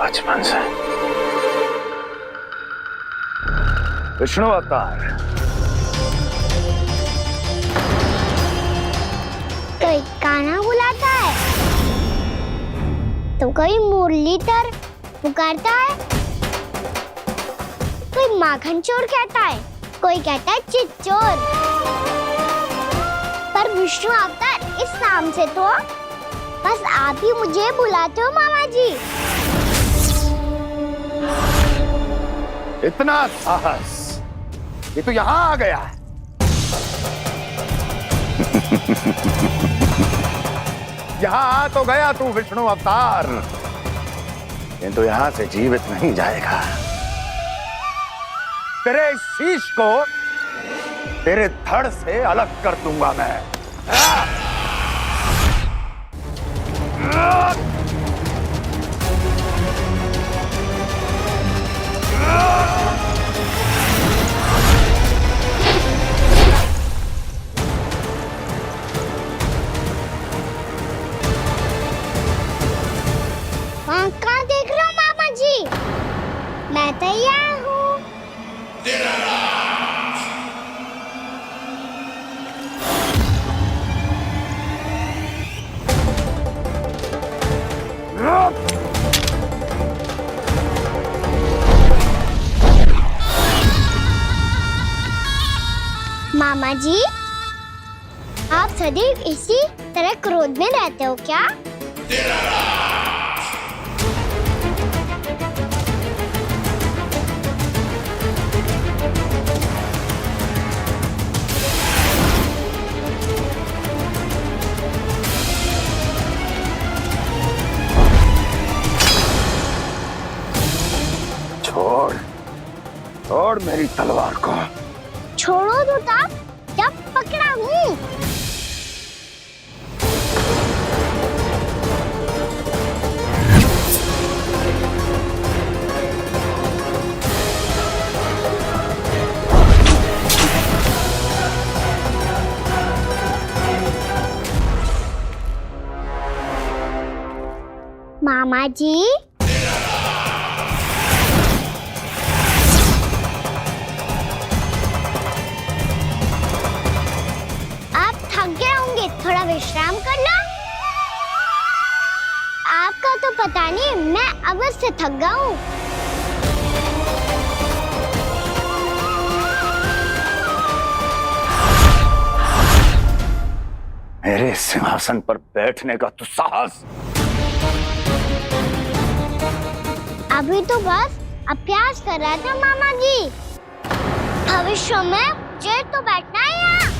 बचपन से। विष्णु अवतार। कोई गाना बुलाता है तो कोई मुरलीधर पुकारता है, कोई माखन चोर कहता है, कोई कहता है चिच्चोर। पर विष्णु अवतार इस नाम से तो बस आप ही मुझे बुलाते हो मामा जी। इतना साहस ये तो यहाँ आ गया है। यहाँ आ तो गया तू विष्णु अवतार, किंतु यहाँ से जीवित नहीं जाएगा। तेरे इस शीश को तेरे धड़ से अलग कर दूंगा मैं। वहाँ कहाँ देख रहे हो मामा जी? मैं तैयार हूँ। मामा जी, आप सदैव इसी तरह क्रोध में रहते हो क्या? छोड़ छोड़ मेरी तलवार को। छोड़ो तो तब जब पकड़ा हूँ। मामा जी, थोड़ा विश्राम कर लो। आपका तो पता नहीं, मैं अवश्य थक गया हूँ। मेरे सिंहासन पर बैठने का तू साहस? अभी तो बस अभ्यास कर रहा था मामा जी। भविष्य में मुझे तो बैठना है यहाँ।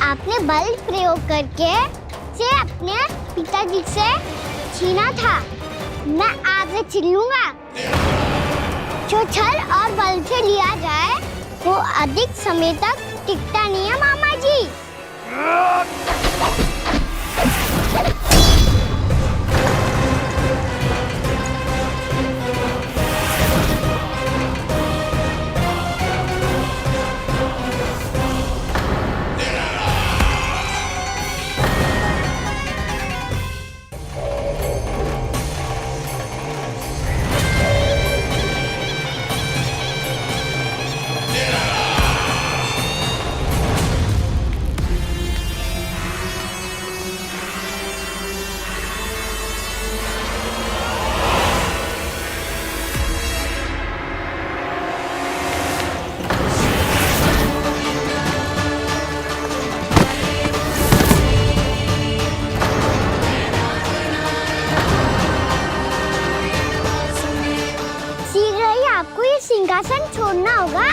आपने बल प्रयोग करके से अपने पिताजी से छीना था, मैं आपसे छीन लूंगा। जो छल और बल से लिया जाए वो अधिक समय तक टिकता नहीं है मामा जी। सिंहासन छोड़ना होगा।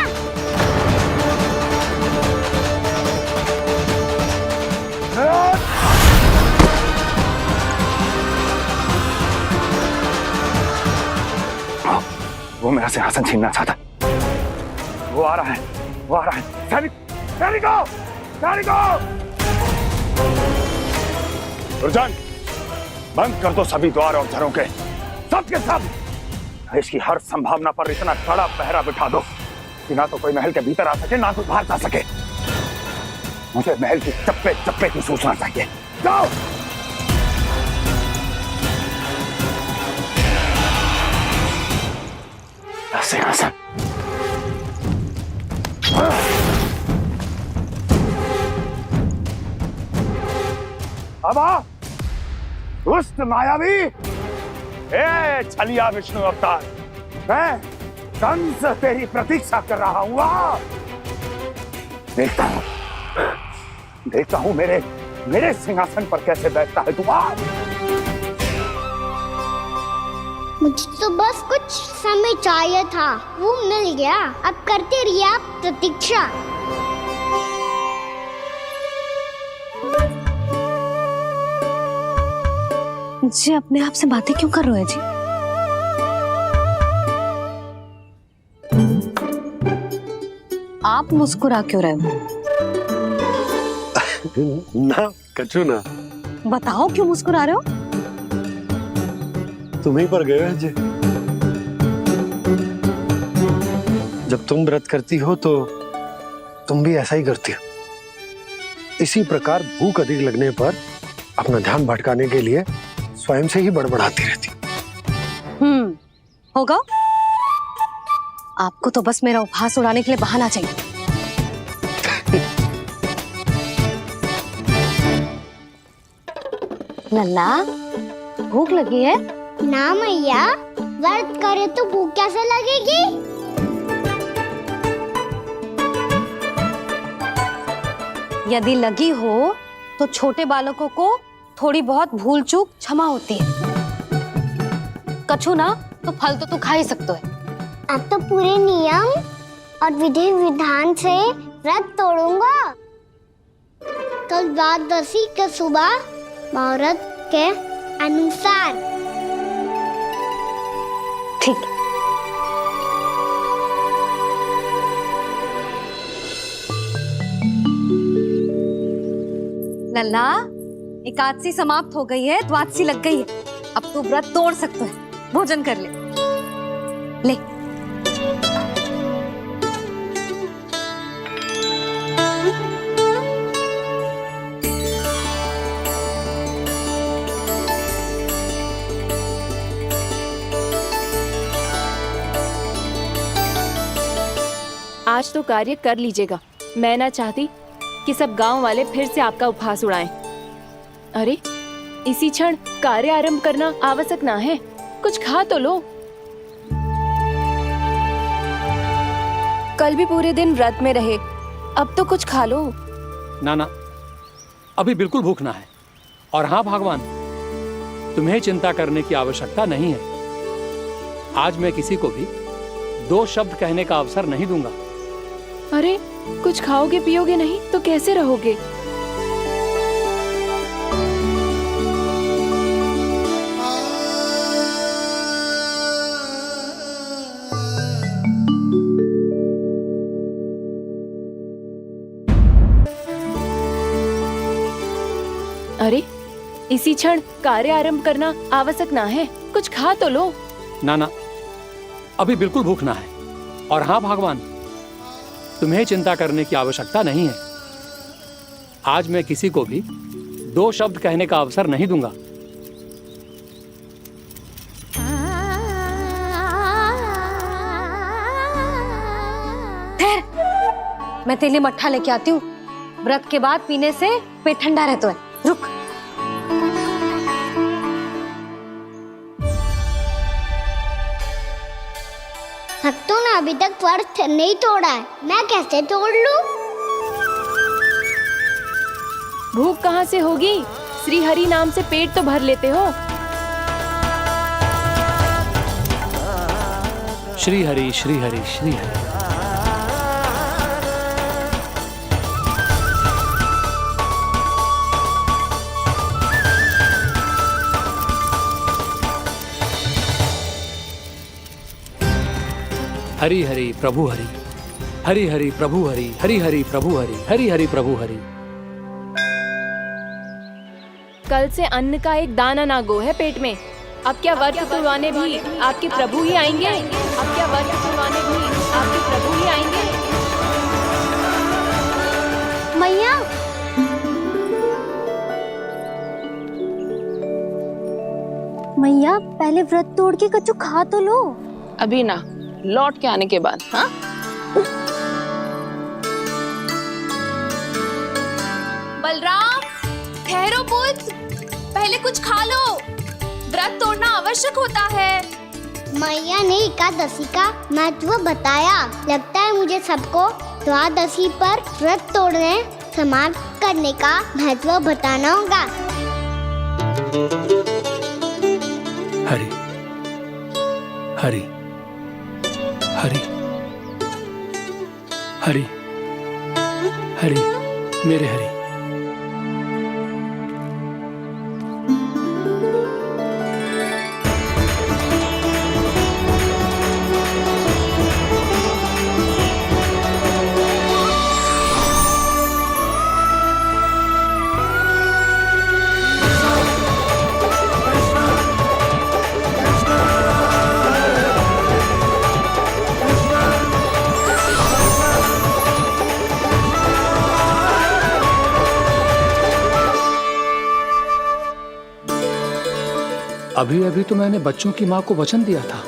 वो मेरा सिंहासन छीनना चाहता। वो आ रहा है, वो आ रहा है। सैनिकों! दुर्जन, बंद कर दो सभी द्वार और झरोखे, सब के सब। इसकी हर संभावना पर इतना कड़ा पहरा बिठा दो कि ना तो कोई महल के भीतर आ सके, ना कोई बाहर जा सके। मुझे महल की चप्पे चप्पे की सूचना चाहिए। जाओ। सिंहासन। अब आ दुष्ट मायावी, ए छलिया विष्णु अवतार, मैं कंस तेरी प्रतीक्षा कर रहा हूं। आ देखता हूं मेरे सिंहासन पर कैसे बैठता है तू। आ मुझे तो बस कुछ समय चाहिए था, वो मिल गया। अब करते रहिए आप प्रतीक्षा। जी अपने आप से बातें क्यों कर रहे हो जी? आप मुस्कुरा क्यों रहे हो? ना कचू ना, बताओ क्यों मुस्कुरा रहे हो? तुम्हीं पर गए हैं जी। जब तुम व्रत करती हो तो तुम भी ऐसा ही करती हो। इसी प्रकार भूख अधिक लगने पर अपना ध्यान भटकाने के लिए स्वयं से ही बड़बड़ाती रहती। होगा। आपको तो बस मेरा उपहास उड़ाने के लिए बहाना चाहिए। लल्ला, भूख लगी है? ना मैया, व्रत करे तो भूख कैसे लगेगी? यदि लगी हो तो छोटे बालकों को थोड़ी बहुत भूल चूक क्षमा होती है। कछु ना तो फल तो तू खा ही सकते है। अब तो पूरे नियम और विधि विधान से व्रत तोड़ूंगा। कल द्वादशी के सुबह मुहूर्त के अनुसार। ठीक। लल्ला, एकादशी समाप्त हो गई है, द्वादशी लग गई है। अब तू व्रत तोड़ सकते है। भोजन कर ले। ले। आज तो कार्य कर लीजिएगा। मैं ना चाहती कि सब गांव वाले फिर से आपका उपहास उड़ाएं। अरे इसी क्षण कार्य आरंभ करना आवश्यक ना है। कुछ खा तो लो। कल भी पूरे दिन व्रत में रहे, अब तो कुछ खा लो। ना, अभी बिल्कुल भूख ना है। और हाँ भगवान, तुम्हें चिंता करने की आवश्यकता नहीं है। आज मैं किसी को भी 2 शब्द कहने का अवसर नहीं दूंगा। अरे कुछ खाओगे पियोगे नहीं तो कैसे रहोगे? अरे इसी क्षण कार्य आरंभ करना आवश्यक ना है। कुछ खा तो लो। ना, अभी बिल्कुल भूख ना है। और हाँ भगवान, तुम्हें चिंता करने की आवश्यकता नहीं है। आज मैं किसी को भी 2 शब्द कहने का अवसर नहीं दूंगा। ठहर, मैं तेरे लिए मट्ठा लेके आती हूँ। व्रत के बाद पीने से पेट ठंडा रहता है। रुक। भक्तों ने अभी तक व्रत नहीं तोड़ा है, मैं कैसे तोड़ लूं? भूख कहाँ से होगी? श्री हरि नाम से पेट तो भर लेते हो। श्री हरि श्री हरि श्री हरि। हरि हरि प्रभु हरि, हरि हरि प्रभु हरि, हरि हरि प्रभु हरि, हरि हरि प्रभु हरि। कल से अन्न का एक दाना ना गो है पेट में। अब क्या व्रत तुड़वाने भी आपके प्रभु ही आएंगे? अब क्या व्रत तुड़वाने भी आपके प्रभु ही आएंगे? मैया, मैया पहले व्रत तोड़ के कछु खा तो लो। अभी ना, लौट के आने के बाद। हाँ, बलराम, ठहरो पुत्र, पहले कुछ खा लो, व्रत तोड़ना आवश्यक होता है। मैया ने एकादशी का महत्व बताया। लगता है मुझे सबको द्वादशी पर व्रत तोड़ने समाप्त करने का महत्व बताना होगा। हरि हरि हरि हरि हरि मेरे हरि। अभी अभी तो मैंने बच्चों की मां को वचन दिया था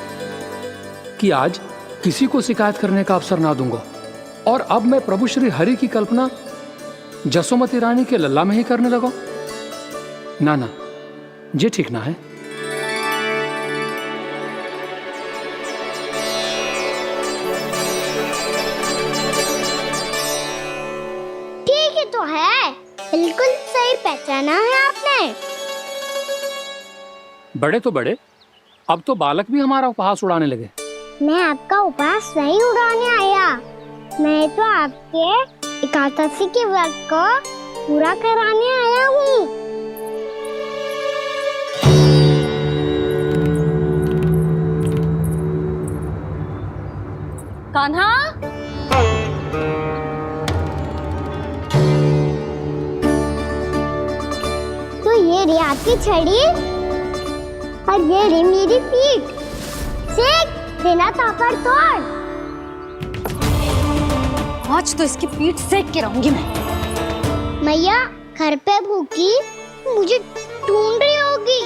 कि आज किसी को शिकायत करने का अवसर ना दूंगा, और अब मैं प्रभु श्री हरि की कल्पना जसोमती रानी के लल्ला में ही करने लगा। ना ना, ये ठीक ना है। ठीक ही तो है, बिल्कुल सही पहचाना है आपने। बड़े तो बड़े, अब तो बालक भी हमारा उपहास उड़ाने लगे। मैं आपका उपहास नहीं उड़ाने आया, मैं तो आपके एकादशी के व्रत को पूरा कराने आया हूँ। कान्हा, तो ये रही आपकी छड़ी और ये रही मेरी पीठ। सेक बिना तापर तोड़। आज तो इसकी पीठ सेक के रहूंगी मैं। मैया घर पे भूखी मुझे ढूंढ रही होगी।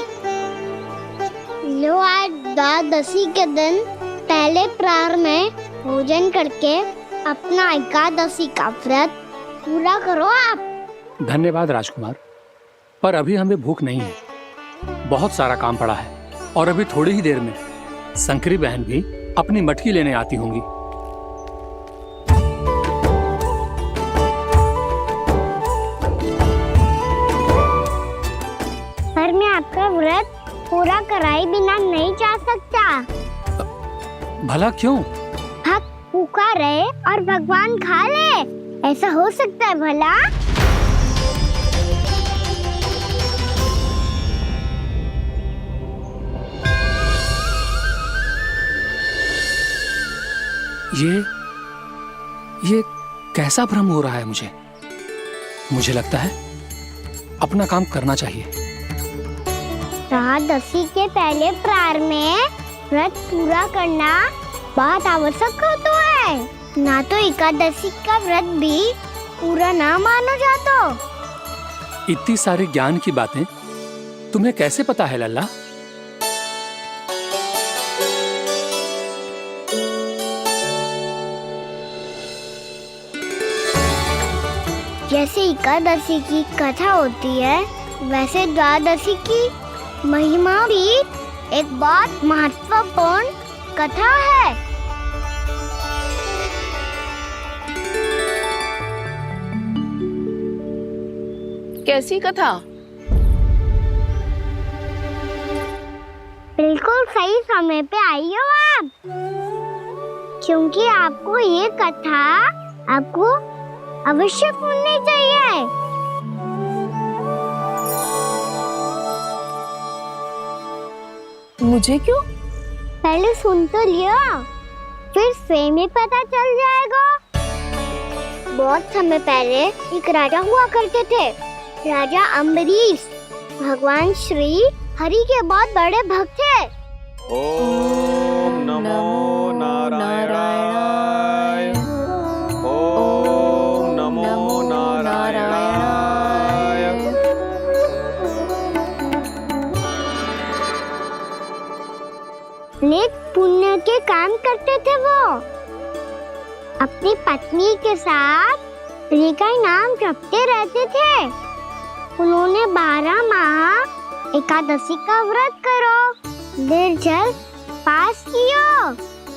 लो, आज द्वादशी के दिन पहले प्रहर में भोजन करके अपना एकादशी का व्रत पूरा करो आप। धन्यवाद राजकुमार, पर अभी हमें भूख नहीं है। बहुत सारा काम पड़ा है, और अभी थोड़ी ही देर में शंकरी बहन भी अपनी मटकी लेने आती होंगी। पर मैं आपका व्रत पूरा कराए बिना नहीं जा सकता। भला क्यों? भक्त भूखा रहे और भगवान खा ले, ऐसा हो सकता है भला? ये कैसा भ्रम हो रहा है मुझे? मुझे लगता है अपना काम करना चाहिए। द्वादशी के पहले प्रहर में व्रत पूरा करना बहुत आवश्यक होता है, ना तो एकादशी का व्रत भी पूरा ना मानो जातो। इतनी सारी ज्ञान की बातें तुम्हें कैसे पता है लल्ला? जैसे एकादशी की कथा होती है, वैसे द्वादशी की महिमा भी एक बहुत महत्वपूर्ण कथा है। कैसी कथा? बिल्कुल सही समय पे आई हो आप, क्योंकि आपको ये कथा आपको अवश्य सुननी चाहिए। मुझे क्यों? पहले सुन तो लिया, फिर स्वयं ही पता चल जाएगा। बहुत समय पहले एक राजा हुआ करते थे, राजा अम्बरीश। भगवान श्री हरि के बहुत बड़े भक्त थे। ओम नमो नारायणाय। ओम नमो नारायणाय। नेक पुण्य के काम करते गए थे वो? अपनी पत्नी के साथ श्री का नाम जपते रहते थे। उन्होंने 12 माह एकादशी का व्रत करो, निर्जल पास कियो,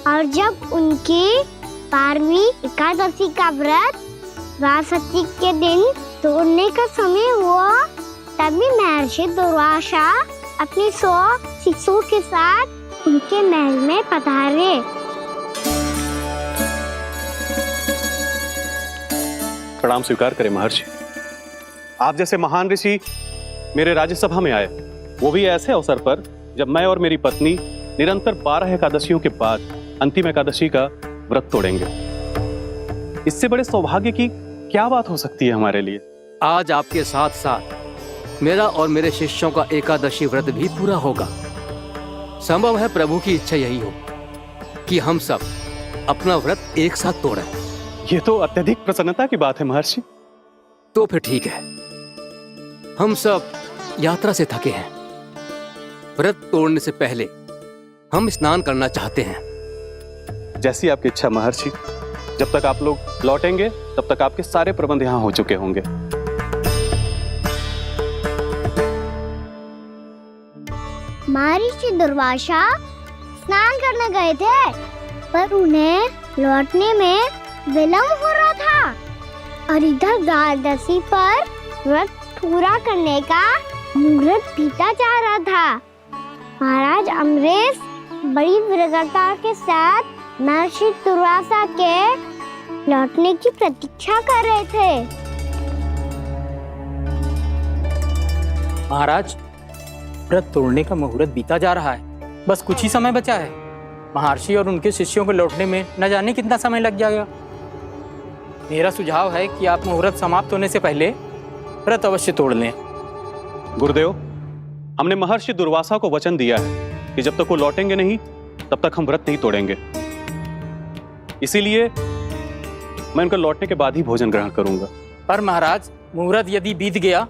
और जब उनकी 12वीं एकादशी का व्रत द्वादशी के दिन तोड़ने का समय हुआ, तभी महर्षि दुर्वासा अपनी 100 शिष्यों के साथ उनके महल में पधारे। प्रणाम स्वीकार करें महर्षि। आप जैसे महान ऋषि मेरे राज्यसभा में आए, वो भी ऐसे अवसर पर जब मैं और मेरी पत्नी निरंतर 12 एकादशियों के बाद अंतिम एकादशी का व्रत तोड़ेंगे। इससे बड़े सौभाग्य की क्या बात हो सकती है हमारे लिए। आज आपके साथ साथ मेरा और मेरे शिष्यों का एकादशी व्रत भी पूरा होगा। संभव है प्रभु की इच्छा यही हो कि हम सब अपना व्रत एक साथ तोड़ें। ये तो अत्यधिक प्रसन्नता की बात है महर्षि। तो फिर ठीक है, हम सब यात्रा से थके हैं। व्रत तोड़ने से पहले हम स्नान करना चाहते हैं। जैसी आपकी इच्छा महर्षि। जब तक आप लोग लौटेंगे तब तक आपके सारे प्रबंध यहाँ हो चुके होंगे। महर्षि दुर्वासा स्नान करने गए थे, पर उन्हें लौटने में विलंब हो रहा था, और इधर द्वादशी पर व्रत पूरा करने का मुहूर्त बीता जा रहा था। महाराज अमरेश बड़ी विरगता के साथ महर्षि दुर्वासा के लौटने की प्रतीक्षा कर रहे थे। महाराज, व्रत तोड़ने का मुहूर्त बीता जा रहा है, बस कुछ ही समय बचा है। महर्षि और उनके शिष्यों को लौटने में न जाने कितना समय लग जाएगा। मेरा सुझाव है कि आप मुहूर्त समाप्त होने से पहले व्रत अवश्य तोड़ लें। गुरुदेव, हमने महर्षि दुर्वासा को वचन दिया है कि जब तक वो लौटेंगे नहीं तब तक हम व्रत नहीं तोड़ेंगे। इसीलिए मैं उनके लौटने के बाद ही भोजन ग्रहण करूंगा। पर महाराज, मुहूर्त यदि बीत गया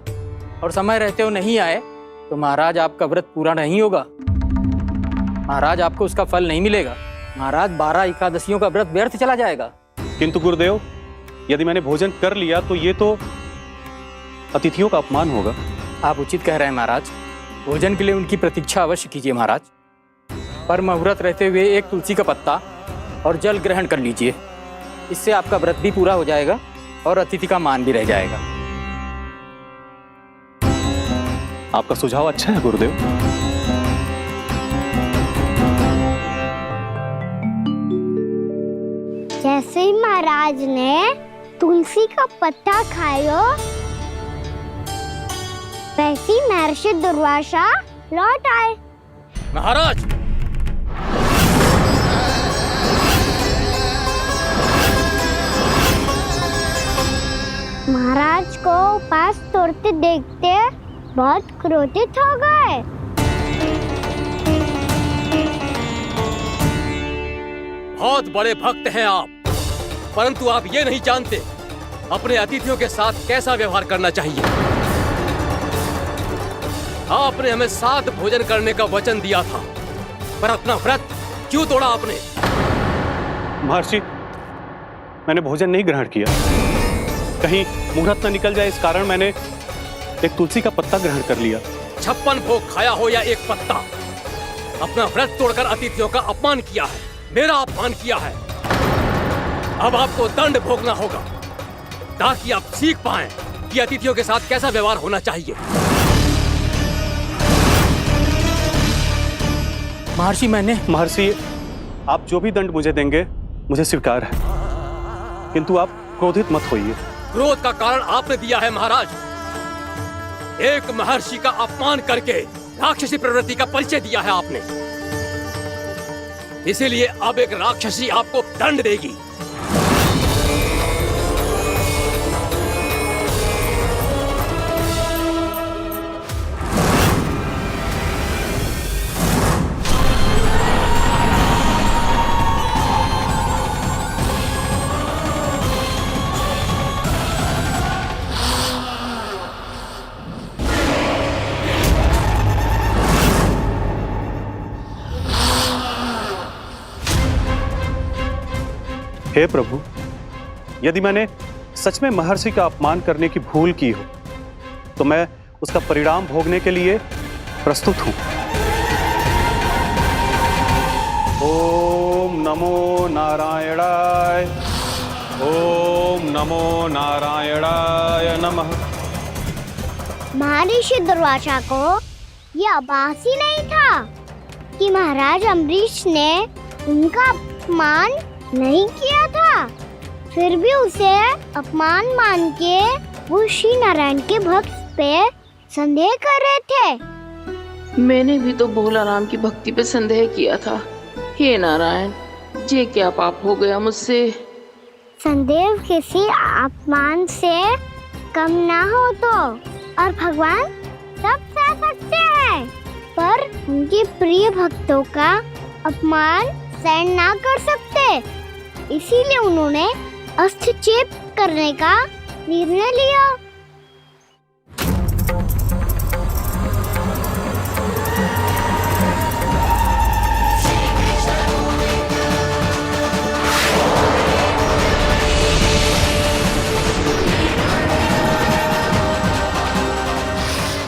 और समय रहते हुए नहीं आए तो महाराज आपका व्रत पूरा नहीं होगा। महाराज, आपको उसका फल नहीं मिलेगा। महाराज, 12 एकादशियों का व्रत व्यर्थ चला जाएगा। किंतु गुरुदेव, यदि मैंने भोजन कर लिया तो ये तो अतिथियों का अपमान होगा। आप उचित कह रहे हैं महाराज। भोजन के लिए उनकी प्रतीक्षा अवश्य कीजिए महाराज। पर मुहूर्त रहते हुए एक तुलसी का पत्ता और जल ग्रहण कर लीजिए। इससे आपका व्रत भी पूरा हो जाएगा और अतिथि का मान भी रह जाएगा। आपका सुझाव अच्छा है गुरुदेव। जैसे ही महाराज ने तुलसी का पत्ता खाया, वैसे ही महर्षि दुर्वासा लौट आए। महाराज, महाराज को उपास तोड़ते देखते बहुत क्रोधित हो गए। बहुत बड़े भक्त हैं आप, परंतु आप ये नहीं जानते अपने अतिथियों के साथ कैसा व्यवहार करना चाहिए। आपने हमें साथ भोजन करने का वचन दिया था, पर अपना व्रत क्यों तोड़ा आपने? महर्षि, मैंने भोजन नहीं ग्रहण किया। कहीं मुहूर्त न निकल जाए इस कारण मैंने एक तुलसी का पत्ता ग्रहण कर लिया। 56 भोग खाया हो या एक पत्ता, अपना व्रत तोड़कर अतिथियों का अपमान किया है, मेरा अपमान किया है। अब आपको दंड भोगना होगा ताकि आप सीख पाएं कि अतिथियों के साथ कैसा व्यवहार होना चाहिए। महर्षि, आप जो भी दंड मुझे देंगे मुझे स्वीकार है, किंतु आप क्रोधित मत होइए। क्रोध का कारण आपने दिया है महाराज। एक महर्षि का अपमान करके राक्षसी प्रवृत्ति का परिचय दिया है आपने। इसीलिए अब एक राक्षसी आपको दंड देगी। हे प्रभु, यदि मैंने सच में महर्षि का अपमान करने की भूल की हो तो मैं उसका परिणाम भोगने के लिए प्रस्तुत हूं। ओम नमो नारायणाय, ओम नमो नारायणाय नमः। महर्षि दुर्वासा को यह आभास ही नहीं था कि महाराज अम्बरीश ने उनका अपमान नहीं किया था। फिर भी उसे अपमान मान के वो श्री नारायण के भक्त पे संदेह कर रहे थे। मैंने भी तो भोला राम की भक्ति पे संदेह किया था। हे नारायण, ये क्या पाप हो गया मुझसे? संदेह किसी अपमान से कम ना हो तो, और भगवान सब सह सकते हैं, पर उनके प्रिय भक्तों का अपमान सहन ना कर सकते। इसीलिए उन्होंने हस्तक्षेप करने का निर्णय लिया।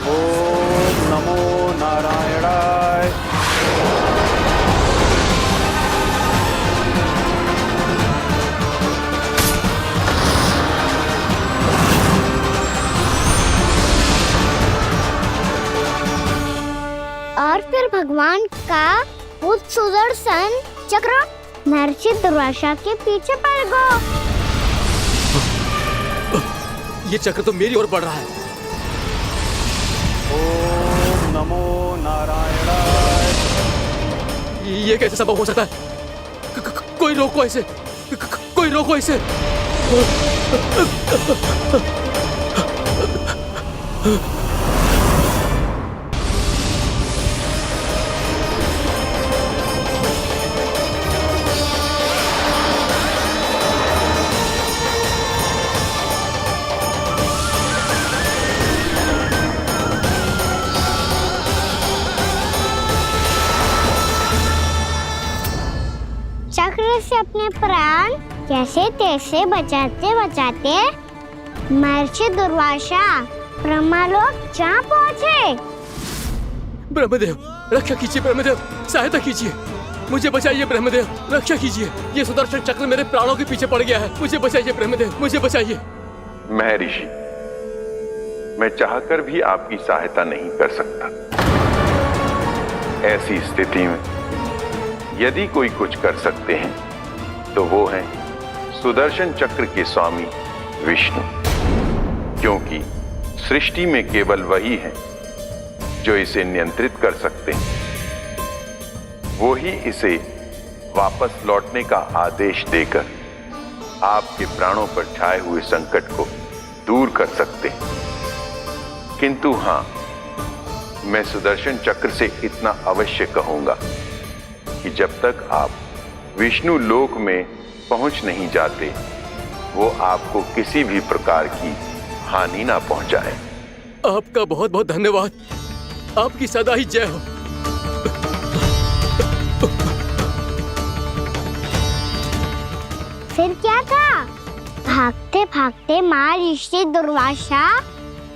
ओम नमो नारायणाय। और फिर भगवान का वो सुदर्शन चक्र महर्षि दुर्वासा के पीछे पड़ गया। ये चक्र तो मेरी ओर बढ़ रहा है। ओम नमो नारायणाय। ये कैसे संभव हो सकता है? कोई रोको इसे, कोई रोको इसे। चक्र से अपने प्राण कैसे तैसे बचाते बचाते महर्षि दुर्वासा ब्रह्मलोक जहाँ पहुँचे। ब्रह्मदेव, रक्षा कीजिए ब्रह्मदेव, सहायता कीजिए, मुझे बचाइए ब्रह्मदेव, रक्षा कीजिए। ये सुदर्शन चक्र मेरे प्राणों के पीछे पड़ गया है, मुझे बचाइए ब्रह्मदेव, मुझे बचाइए। महर्षि, मैं चाहकर भी आपकी सहायता नहीं कर सकता। ऐसी स्थिति में यदि कोई कुछ कर सकते हैं तो वो हैं सुदर्शन चक्र के स्वामी विष्णु, क्योंकि सृष्टि में केवल वही है जो इसे नियंत्रित कर सकते हैं। वो ही इसे वापस लौटने का आदेश देकर आपके प्राणों पर छाए हुए संकट को दूर कर सकते हैं। किंतु हां, मैं सुदर्शन चक्र से इतना अवश्य कहूंगा कि जब तक आप विष्णु लोक में पहुंच नहीं जाते, वो आपको किसी भी प्रकार की हानि ना पहुंचाए। आपका बहुत बहुत धन्यवाद, आपकी सदा ही जय हो। फिर क्या था? भागते भागते महर्षि दुर्वासा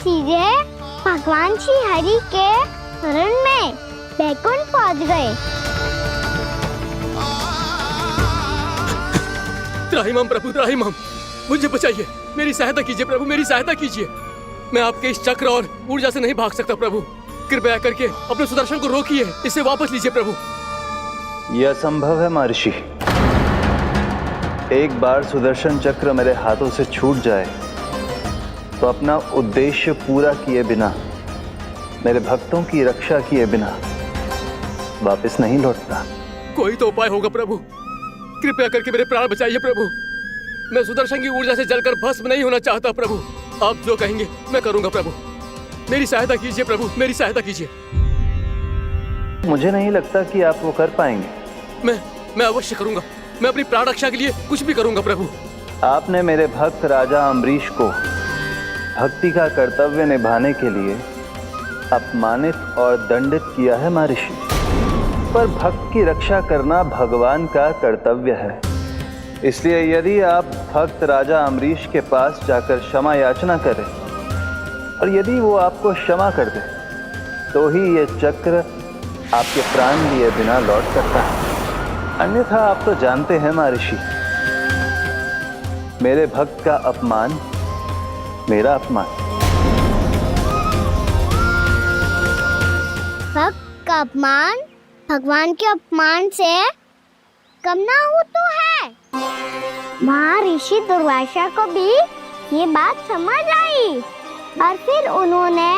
सीधे भगवान श्री हरि के शरण में बैकुंठ पहुंच गए। त्राहिमाम प्रभु, त्राहिमाम, मुझे बचाइए, मेरी सहायता कीजिए प्रभु, मेरी सहायता कीजिए। मैं आपके इस चक्र और ऊर्जा से नहीं भाग सकता प्रभु, कृपया करके अपने सुदर्शन को रोकिए, इसे वापस लीजिए प्रभु। यह असंभव है महर्षि। एक बार सुदर्शन चक्र मेरे हाथों से छूट जाए तो अपना उद्देश्य पूरा किए बिना, मेरे भक्तों की रक्षा किए बिना वापस नहीं लौटता। कोई तो उपाय होगा प्रभु, कृपया करके मेरे प्राण बचाइए प्रभु। मैं सुदर्शन की ऊर्जा से जलकर भस्म नहीं होना चाहता प्रभु। आप जो कहेंगे मैं करूंगा प्रभु, मेरी सहायता कीजिए प्रभु, मेरी सहायता कीजिए। मुझे नहीं लगता कि आप वो कर पाएंगे। मैं अवश्य करूंगा, मैं अपनी प्राण रक्षा के लिए कुछ भी करूंगा प्रभु। आपने मेरे भक्त राजा अम्बरीश को भक्ति का कर्तव्य निभाने के लिए अपमानित और दंडित किया है महर्षि, पर भक्त की रक्षा करना भगवान का कर्तव्य है। इसलिए यदि आप भक्त राजा अम्बरीश के पास जाकर क्षमा याचना करें और यदि वो आपको क्षमा कर दे तो ही ये चक्र आपके प्राण लिए बिना लौट सकता है। अन्यथा आप तो जानते हैं महर्षि, मेरे भक्त का अपमान मेरा अपमान। भक्त का अपमान भगवान के अपमान से कम ना हो तो है। महर्षि दुर्वासा को भी ये बात समझ आई और फिर उन्होंने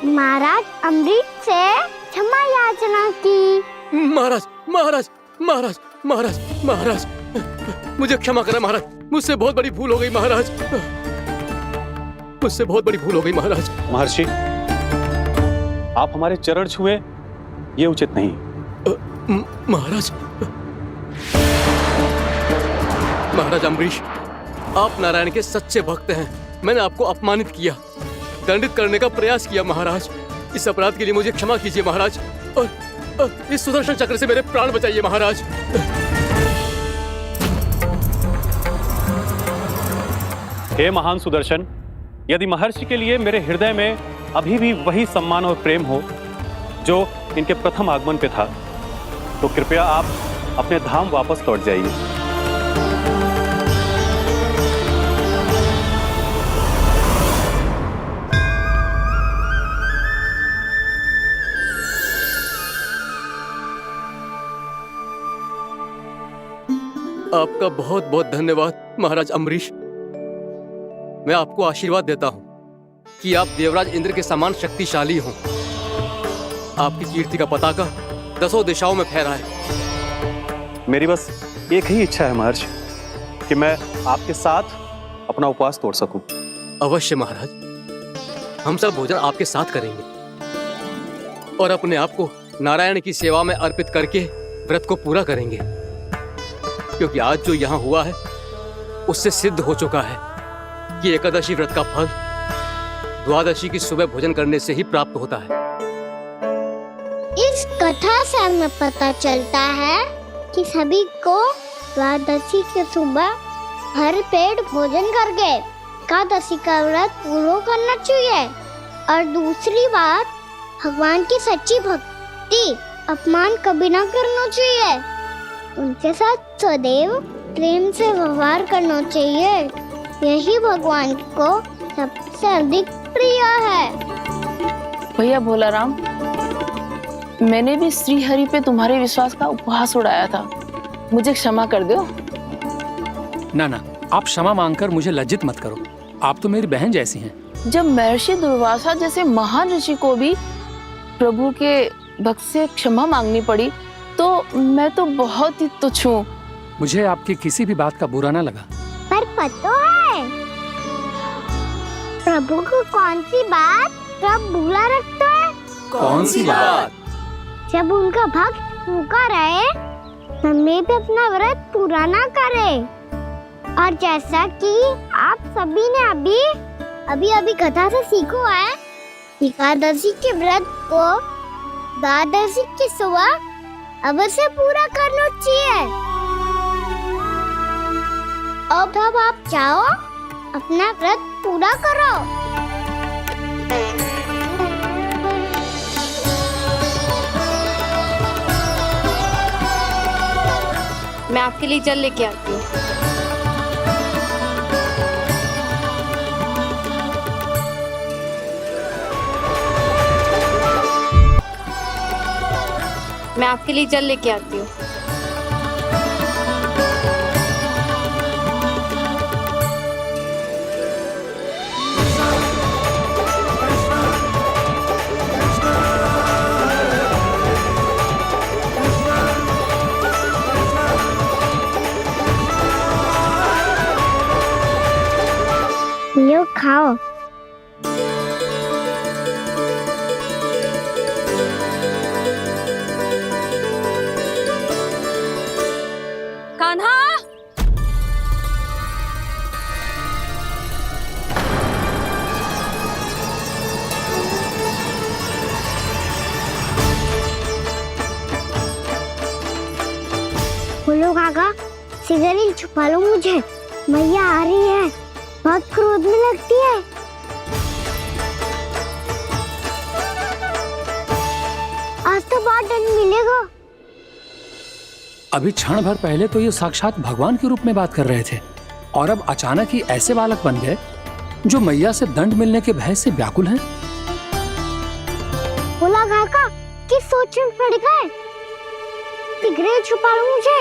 महाराज अम्बरीश से क्षमा याचना की। महाराज महाराज महाराज महाराज महाराज, मुझे क्षमा करें महाराज, मुझसे बहुत बड़ी भूल हो गई महाराज, मुझसे बहुत बड़ी भूल हो गई महाराज। महर्षि, आप हमारे चरण छुए ये उचित नहीं। महाराज, महाराज अम्बरीश, आप नारायण के सच्चे भक्त हैं। मैंने आपको अपमानित किया, दंडित करने का प्रयास किया महाराज। इस अपराध के लिए मुझे क्षमा कीजिए महाराज, और इस सुदर्शन चक्र से मेरे प्राण बचाइए महाराज। हे महान सुदर्शन, यदि महर्षि के लिए मेरे हृदय में अभी भी वही सम्मान और प्रेम हो जो इनके प्रथम आगमन पे था, तो कृपया आप अपने धाम वापस लौट जाइए। आपका बहुत बहुत धन्यवाद महाराज अम्बरीश। मैं आपको आशीर्वाद देता हूं कि आप देवराज इंद्र के समान शक्तिशाली हों। आपकी कीर्ति का पताका 10 दिशाओं में फहराए। मेरी बस एक ही इच्छा है महर्षि, कि मैं आपके साथ अपना उपवास तोड़ सकूं। अवश्य महाराज, हम सब भोजन आपके साथ करेंगे और अपने आप को नारायण की सेवा में अर्पित करके व्रत को पूरा करेंगे, क्योंकि आज जो यहाँ हुआ है उससे सिद्ध हो चुका है कि एकादशी व्रत का फल द्वादशी की सुबह भोजन करने से ही प्राप्त होता है। इस कथा से हमें पता चलता है कि सभी को द्वादशी की सुबह भर पेट भोजन करके एकादशी का व्रत पूरा करना चाहिए। और दूसरी बात, भगवान की सच्ची भक्ति अपमान कभी ना करना चाहिए। उनके साथ सदैव प्रेम से व्यवहार करना चाहिए। यही भगवान को सबसे अधिक प्रिय है। भैया भोला राम, मैंने भी श्री हरि पे तुम्हारे विश्वास का उपहास उड़ाया था, मुझे क्षमा कर दो। ना ना, आप क्षमा मांगकर मुझे लज्जित मत करो, आप तो मेरी बहन जैसी हैं। जब महर्षि दुर्वासा जैसे महान ऋषि को भी प्रभु के भक्त से क्षमा मांगनी पड़ी, तो मैं तो बहुत ही तुच्छ हूँ। मुझे आपकी किसी भी बात का बुरा ना लगा। पर पता है प्रभु को कौन सी बात कब बुरा रखता है? कौन सी बात? जब उनका भक्त भूखा रहे, हमें भी अपना व्रत पूरा ना करे। और जैसा कि आप सभी ने अभी कथा से सीखो है, एकादशी के व्रत को द्वादशी की सुबह अवश्य पूरा करना चाहिए। अब आप जाओ, अपना व्रत पूरा करो। मैं आपके लिए जल लेके आती हूँ। मैं आपके लिए जल लेके आती हूँ। लो खाओ। कान्हा, बोलो काका, सिगरेट छुपा लो मुझे, मैया आ रही है, बहुत क्रोध में लगती है। आज तो बहुत दंड मिलेगा। अभी क्षण भर पहले तो ये साक्षात भगवान के रूप में बात कर रहे थे और अब अचानक ही ऐसे बालक बन गए जो मैया से दंड मिलने के भय से व्याकुल हैं। बोला काका किस सोच में पड़ गए? सिगरेट छुपा लो मुझे।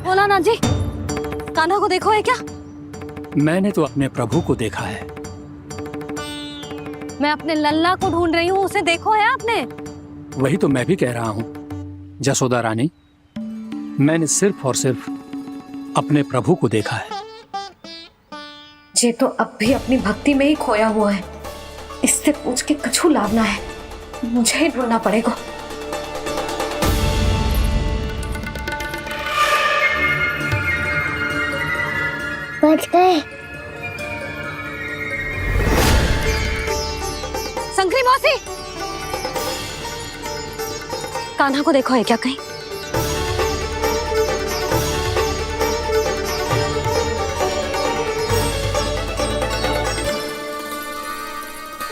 भोलानाथ जी, कान्हा को देखो है क्या? मैंने तो अपने प्रभु को देखा है। मैं अपने लल्ला को ढूंढ रही हूँ, उसे देखो है आपने? वही तो मैं भी कह रहा हूँ जसोदा रानी, मैंने सिर्फ और सिर्फ अपने प्रभु को देखा है। ये तो अब भी अपनी भक्ति में ही खोया हुआ है, इससे पूछ के कछु लाभना है, मुझे ही ढूंढना पड़ेगा। बच गए। शंकरी मौसी, कान्हा को देखो है क्या कहीं?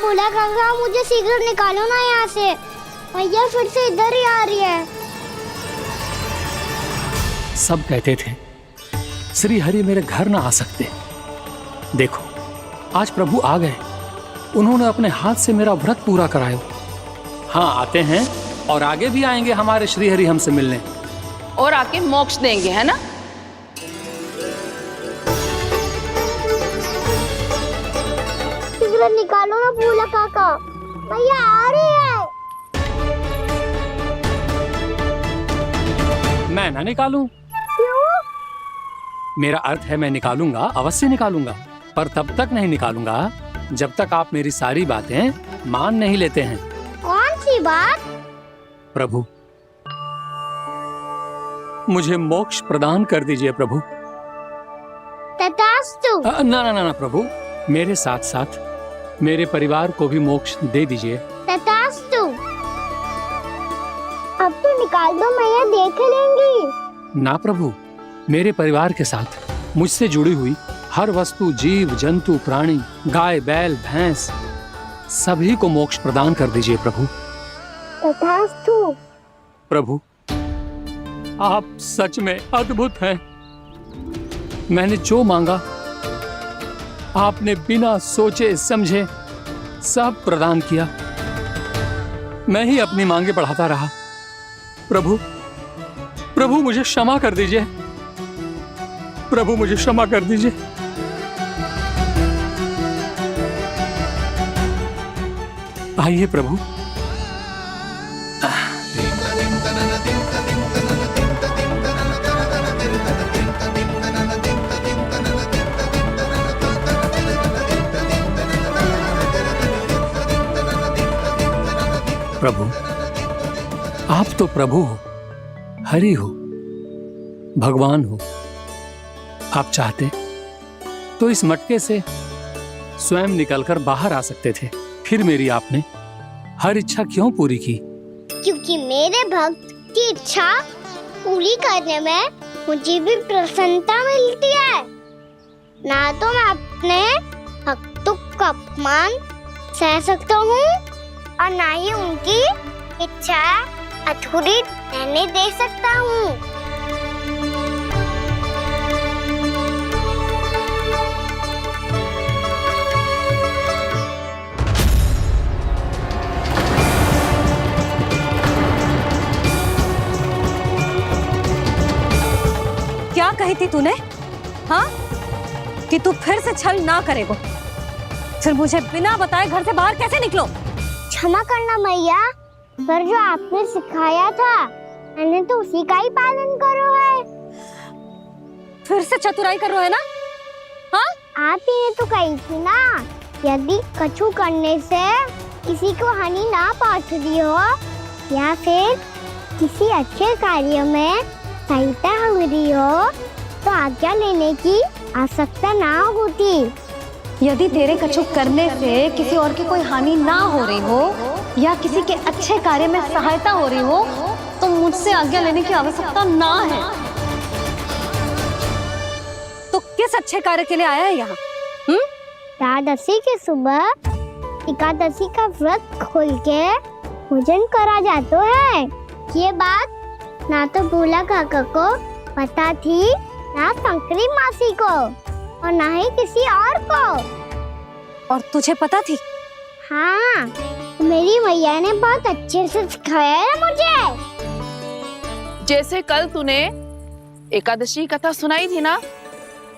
बोला काका मुझे सिगरेट निकालो ना यहाँ से, भैया फिर से इधर ही आ रही है। सब कहते थे श्री हरि मेरे घर ना आ सकते। देखो आज प्रभु आ गए, उन्होंने अपने हाथ से मेरा व्रत पूरा कराया। हाँ आते हैं और आगे भी आएंगे हमारे श्री हरि हमसे मिलने और आके मोक्ष देंगे, है ना? सिगरेट निकालो ना बोला काका, भैया आ रही है। मैं ना निकालूं? मेरा अर्थ है मैं निकालूंगा, अवश्य निकालूंगा, पर तब तक नहीं निकालूंगा जब तक आप मेरी सारी बातें मान नहीं लेते हैं। कौन सी बात? प्रभु मुझे मोक्ष प्रदान कर दीजिए प्रभु। तथास्तु। ना ना ना प्रभु, मेरे साथ साथ मेरे परिवार को भी मोक्ष दे दीजिए। तथास्तु। अब तो निकाल दो, मैया देख लेंगी। ना प्रभु, मेरे परिवार के साथ मुझसे जुड़ी हुई हर वस्तु, जीव जंतु, प्राणी, गाय बैल भैंस, सभी को मोक्ष प्रदान कर दीजिए प्रभु। तथास्तु। प्रभु आप सच में अद्भुत हैं। मैंने जो मांगा आपने बिना सोचे समझे सब प्रदान किया। मैं ही अपनी मांगे बढ़ाता रहा। प्रभु प्रभु मुझे क्षमा कर दीजिए, प्रभु मुझे क्षमा कर दीजिए। आइए प्रभु। प्रभु आप तो प्रभु हो, हरि हो, भगवान हो। आप चाहते तो इस मटके से स्वयं निकलकर बाहर आ सकते थे, फिर मेरी आपने हर इच्छा क्यों पूरी की? क्योंकि मेरे भक्त की इच्छा पूरी करने में मुझे भी प्रसन्नता मिलती है। ना तो मैं अपने भक्तों का अपमान सह सकता हूँ और ना ही उनकी इच्छा अधूरी रहने दे सकता हूँ। क्या कही थी तूने? हाँ, कि तू फिर से छल ना करेगा। फिर मुझे बिना बताए घर से बाहर कैसे निकलो? क्षमा करना मैया, पर जो आपने सिखाया था मैंने तो उसी का ही पालन करो है। फिर से चतुराई कर रहे हो है ना? हाँ आप ही ने तो कही थी ना, यदि कछु करने से किसी को हानि ना पहुंचती हो या फिर किसी अच्छे कार्य में सहायता हो रही हो तो आज्ञा लेने की आवश्यकता ना होती। यदि तेरे कछु करने से किसी और की कोई हानि ना हो रही हो या किसी के अच्छे कार्य में सहायता हो रही हो तो मुझसे आज्ञा लेने की आवश्यकता ना है। तो किस अच्छे कार्य के लिए आया है यहाँ? द्वादशी के सुबह एकादशी का व्रत खोल के भोजन करा जाता है। ये बात ना तो भोला काका को पता थी, ना शंकरी मासी को और ना ही किसी और को। और तुझे पता थी? हाँ, मेरी मैया ने बहुत अच्छे से सिखाया है मुझे। जैसे कल तूने एकादशी कथा सुनाई थी ना,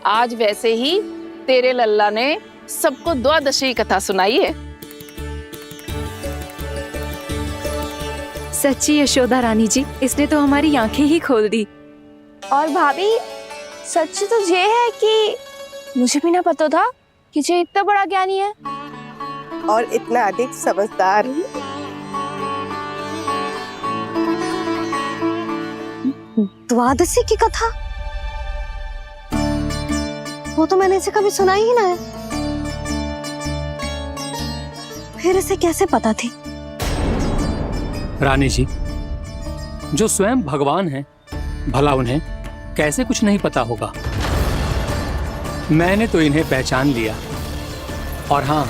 आज वैसे ही तेरे लल्ला ने सबको द्वादशी कथा सुनाई है। सच्ची यशोदा रानी जी, इसने तो हमारी आंखें ही खोल दी। और भाभी, सच तो ये है कि मुझे भी ना पता था कि ये इतना बड़ा ज्ञानी है और इतना अधिक समझदार। द्वादशी की कथा? वो तो मैंने इसे कभी सुना ही ना है। फिर इसे कैसे पता थी? रानी जी, जो स्वयं भगवान हैं, भला उन्हें कैसे कुछ नहीं पता होगा। मैंने तो इन्हें पहचान लिया। और हाँ,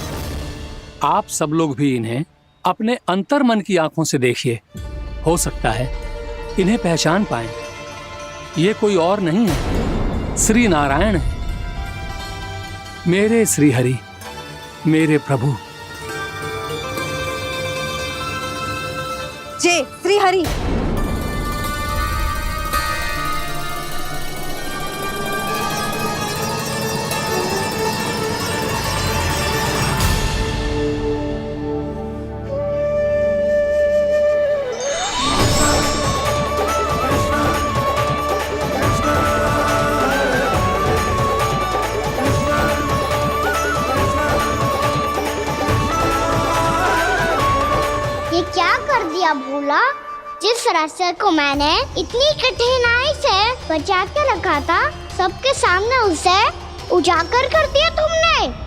आप सब लोग भी इन्हें अपने अंतर्मन की आंखों से देखिए, हो सकता है इन्हें पहचान पाएं। ये कोई और नहीं है, श्री नारायण है, मेरे श्री हरि, मेरे प्रभु। जय श्री हरि। ये क्या कर दिया भोला? जिस रास्ते को मैंने इतनी कठिनाई से बचा के रखा था, सबके सामने उसे उजागर कर दिया तुमने।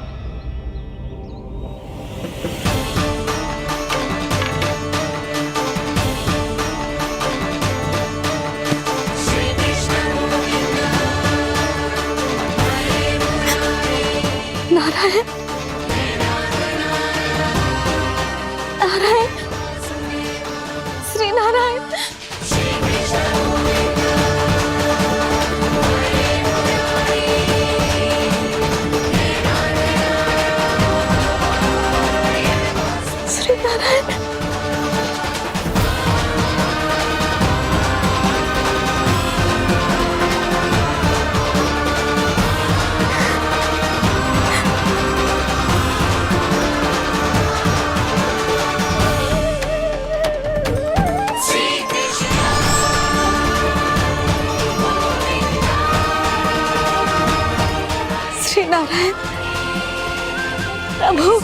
नारायण, नारायण, श्री नारायण। श्री नारायण। श्री नारायण प्रभु।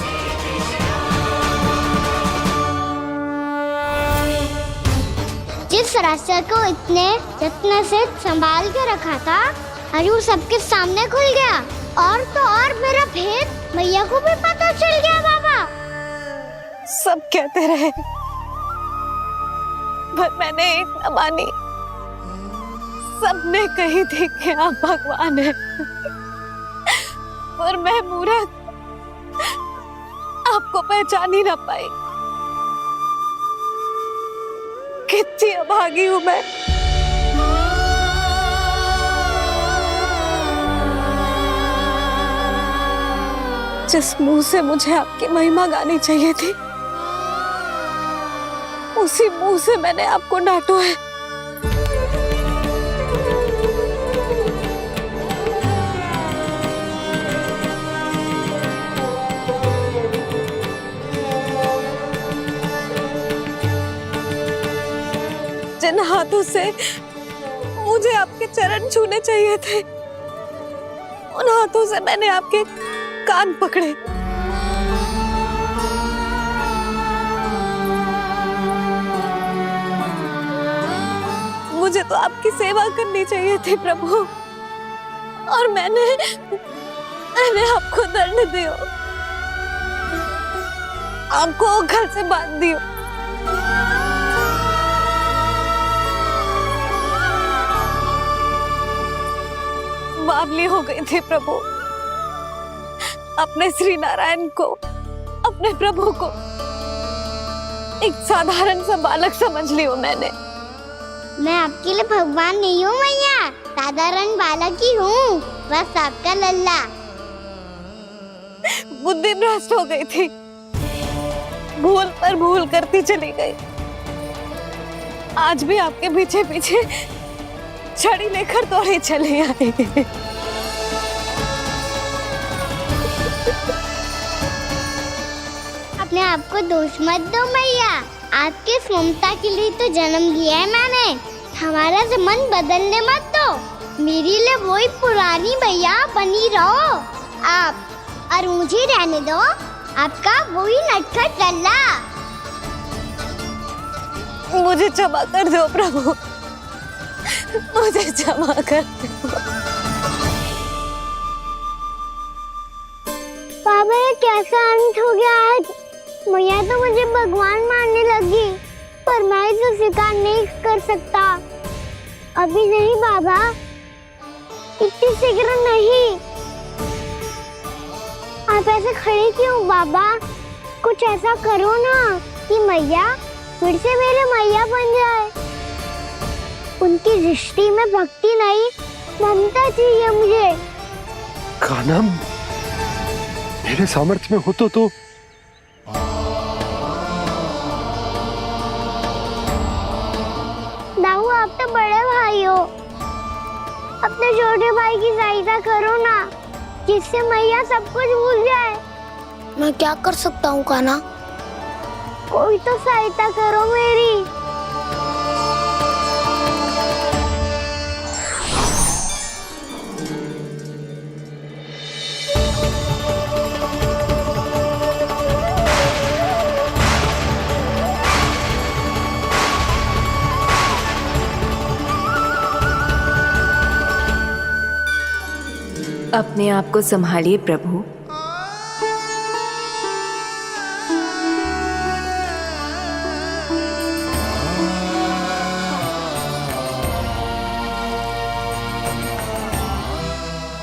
जिस रास्ते को इतने जत्न से संभाल के रखा था, आज वो सबके सामने खुल गया। और तो और मेरा भेद मैया को भी पता चल गया। बाबा सब कहते रहे पर मैंने एक न मानी। सबने कही थी कि आप भगवान हैं, पर मैं मूर्ख आपको पहचान ही ना पाई। कितनी अभागी हूं मैं। जिस मुंह से मुझे आपकी महिमा गानी चाहिए थी, उसी मुंह से मैंने आपको डांटा है। जिन हाथों से मुझे आपके चरण छूने चाहिए थे, उन हाथों से मैंने आपके कान पकड़े। मुझे तो आपकी सेवा करनी चाहिए थी प्रभु, और मैंने आपको दंड दियो, आपको घर से बांध दियो। बावली हो गई थी प्रभु, अपने श्री नारायण को, अपने प्रभु को एक साधारण सा बालक समझ लियो मैंने। मैं आपके लिए भगवान नहीं हूँ मैया, साधारण बालक ही हूँ, बस आपका लल्ला। बुद्धि भ्रष्ट हो गई थी, भूल पर भूल करती चली गई। आज भी आपके पीछे पीछे छड़ी लेकर दौड़े चले आए। अपने आप को दोष मत दो मैया, आपके ममता के लिए तो जन्म लिया है मैंने, हमारा मन बदलने मत दो। मेरे लिए वही पुरानी भैया बनी रहो आप, और मुझे रहने दो आपका वही नटखट लल्ला। मुझे क्षमा कर दो प्रभु, मुझे क्षमा कर दो। बाबा ये कैसा अंत हो गया आज? मैया तो मुझे भगवान मानने लगी, पर मैं इसे स्वीकार नहीं कर सकता। अभी नहीं बाबा, इतनी शीघ्र नहीं। आप ऐसे खड़े क्यों बाबा? कुछ ऐसा करो ना कि मैया फिर से मेरे मैया बन जाए। उनकी दृष्टि में भक्ति नहीं, ममता चाहिए मुझे। कान्हा, मेरे सामर्थ्य में हो तो दाऊ, आप तो बड़े भाई हो, अपने छोटे भाई की सहायता करो ना, जिससे मैया सब कुछ भूल जाए। मैं क्या कर सकता हूँ कान्हा? कोई तो सहायता करो मेरी। अपने आप को संभालिए प्रभु।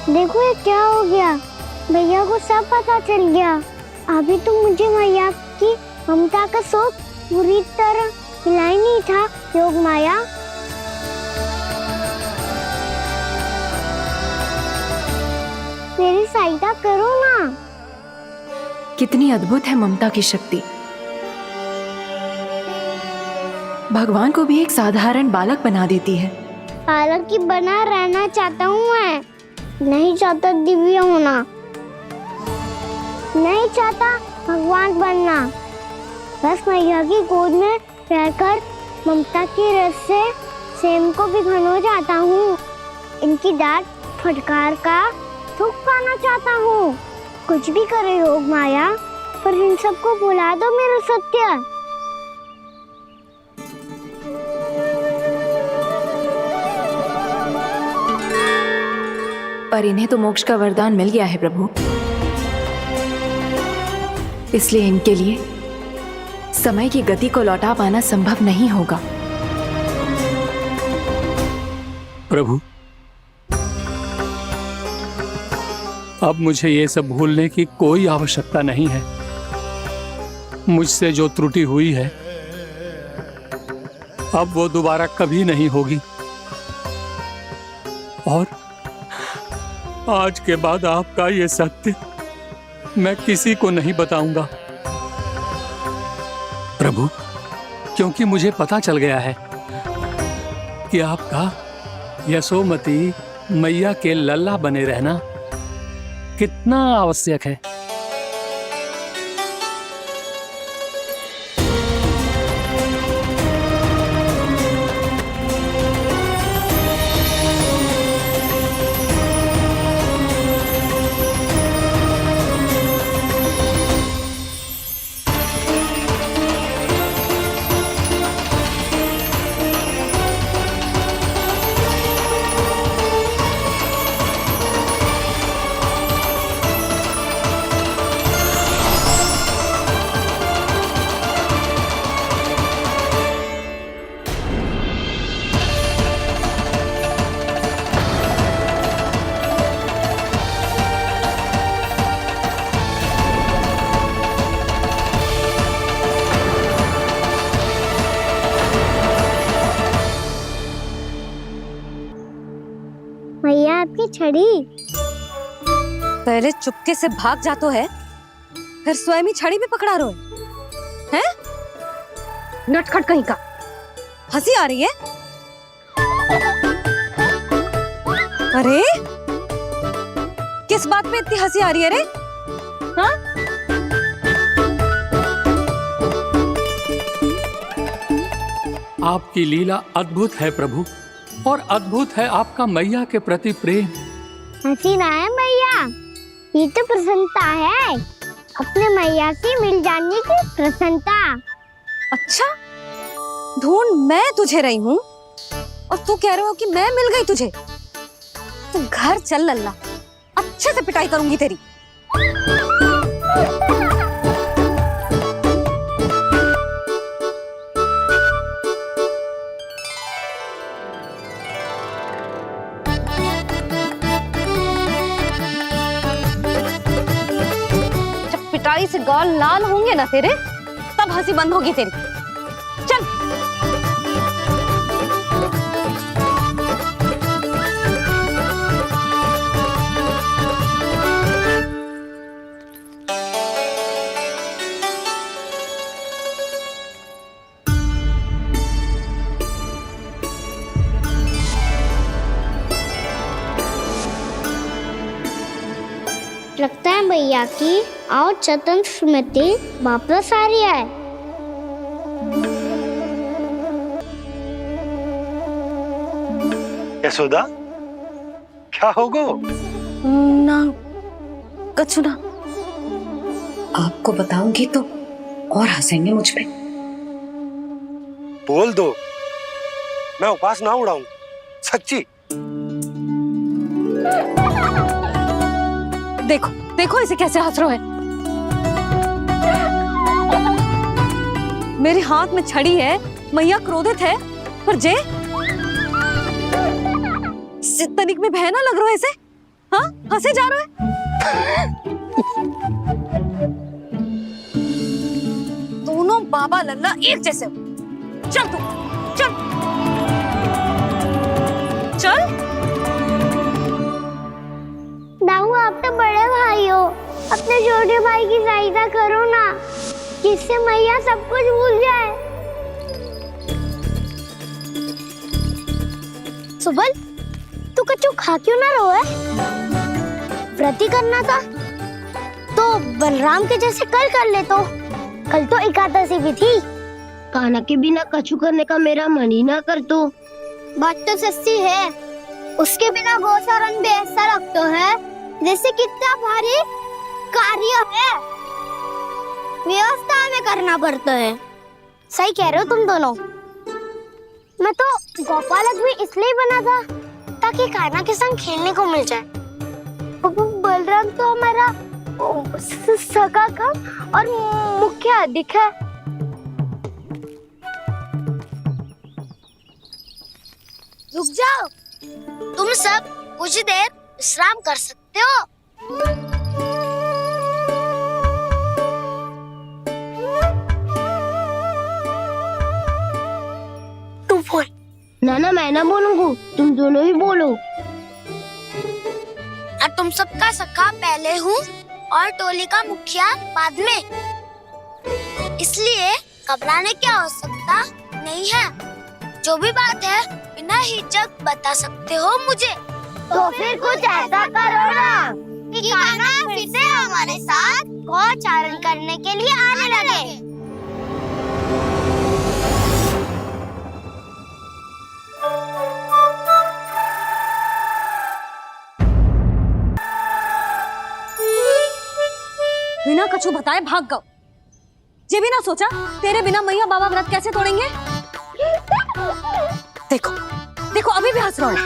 देखो ये क्या हो गया, भैया को सब पता चल गया। अभी तो मुझे मैया की ममता का शौक बुरी तरह मिला ही नहीं था। योग माया, मेरी सहायता करो ना। कितनी अद्भुत है ममता की शक्ति। भगवान को भी एक साधारण बालक बना देती है। बालक की बना रहना चाहता हूँ मैं, नहीं चाहता दिव्य होना, नहीं चाहता भगवान बनना। बस मैया की गोद में रहकर ममता की रस से सेम को भिगोना चाहता हूँ। इनकी डांट फटकार का सुख पाना चाहता हूँ। कुछ भी करे योग माया, पर इन सबको भुला दो मेरा सत्य। पर इन्हें तो मोक्ष का वरदान मिल गया है प्रभु, इसलिए इनके लिए समय की गति को लौटा पाना संभव नहीं होगा। प्रभु, अब मुझे ये सब भूलने की कोई आवश्यकता नहीं है। मुझसे जो त्रुटि हुई है अब वो दोबारा कभी नहीं होगी, और आज के बाद आपका ये सत्य मैं किसी को नहीं बताऊंगा प्रभु, क्योंकि मुझे पता चल गया है कि आपका यशोमती मैया के लल्ला बने रहना कितना आवश्यक है। छड़ी। पहले चुपके से भाग जातो है, फिर स्वयं ही छड़ी भी पकड़ा रो है? नटखट कहीं का। हंसी आ रही है? अरे किस बात पे इतनी हंसी आ रही है रे? हाँ? आपकी लीला अद्भुत है प्रभु, और अद्भुत है आपका मैया के प्रति प्रेम। हंसी ना है मैया, ये तो प्रसन्नता है, अपने मैया से मिल जाने की प्रसन्नता। अच्छा, ढूंढ मैं तुझे रही हूँ और तू कह रहे हो कि मैं मिल गई तुझे। तू घर चल लल्ला, अच्छे से पिटाई करूंगी तेरी। जब पिटाई से गाल लाल होंगे ना तेरे, तब हंसी बंद होगी तेरी। चल। लगता है भैया की और चतन स्मृति वापस आ रही है। यशोदा, क्या होगो? ना कछु ना। आपको बताऊंगी तो और हंसेंगे मुझ पे। बोल दो, मैं उपास ना उड़ाऊं, सच्ची। देखो देखो इसे कैसे हंस रहे हैं। मेरे हाथ में छड़ी है, मैया क्रोधित है, पर जे तनिक में भय ना लग रहा है ऐसे? हाँ, हंसे जा रहे है। दोनों बाबा लल्ला एक जैसे हो। चल तू, चल चल। दाऊ, आप तो बड़े भाई हो, अपने छोटे भाई की सहायता करो ना, जिससे मैया सब कुछ भूल जाए। सुबल, तू कच्चू खा क्यों ना रहो है? व्रती करना था तो बलराम के जैसे कल कर ले तो। कल तो एकादशी भी थी। खाना के बिना कछु करने का मेरा मन ही ना कर तो। बात तो सच्ची है, उसके बिना गोचारण भी ऐसा लगता है जैसे कितना भारी कार्य है, व्यवस्था में करना पड़ता है। सही कह रहे हो तुम दोनों। मैं तो गोपालक भी इसलिए बना था ताकि कान्हा के संग खेलने को मिल जाए। बलराम तो हमारा सगा कम और मुख्य अधिक है। रुक जाओ, तुम सब कुछ देर विश्राम कर सकते हो। तू बोल। ना मैं ना बोलूंगा, तुम दोनों ही बोलो। और तुम सबका सखा पहले हूँ और टोली का मुखिया बाद में, इसलिए घबराने की आवश्यकता नहीं है। जो भी बात है बिना हिचक बता सकते हो मुझे। तो फिर कुछ ऐसा करो ना कि कान्हा फिर से हमारे साथ गोचारण करने के लिए आने लगे। बिना कछु बताए भाग गओ। ये भी ना सोचा तेरे बिना मैया बाबा व्रत कैसे तोड़ेंगे? देखो देखो अभी भी हंस रहा है।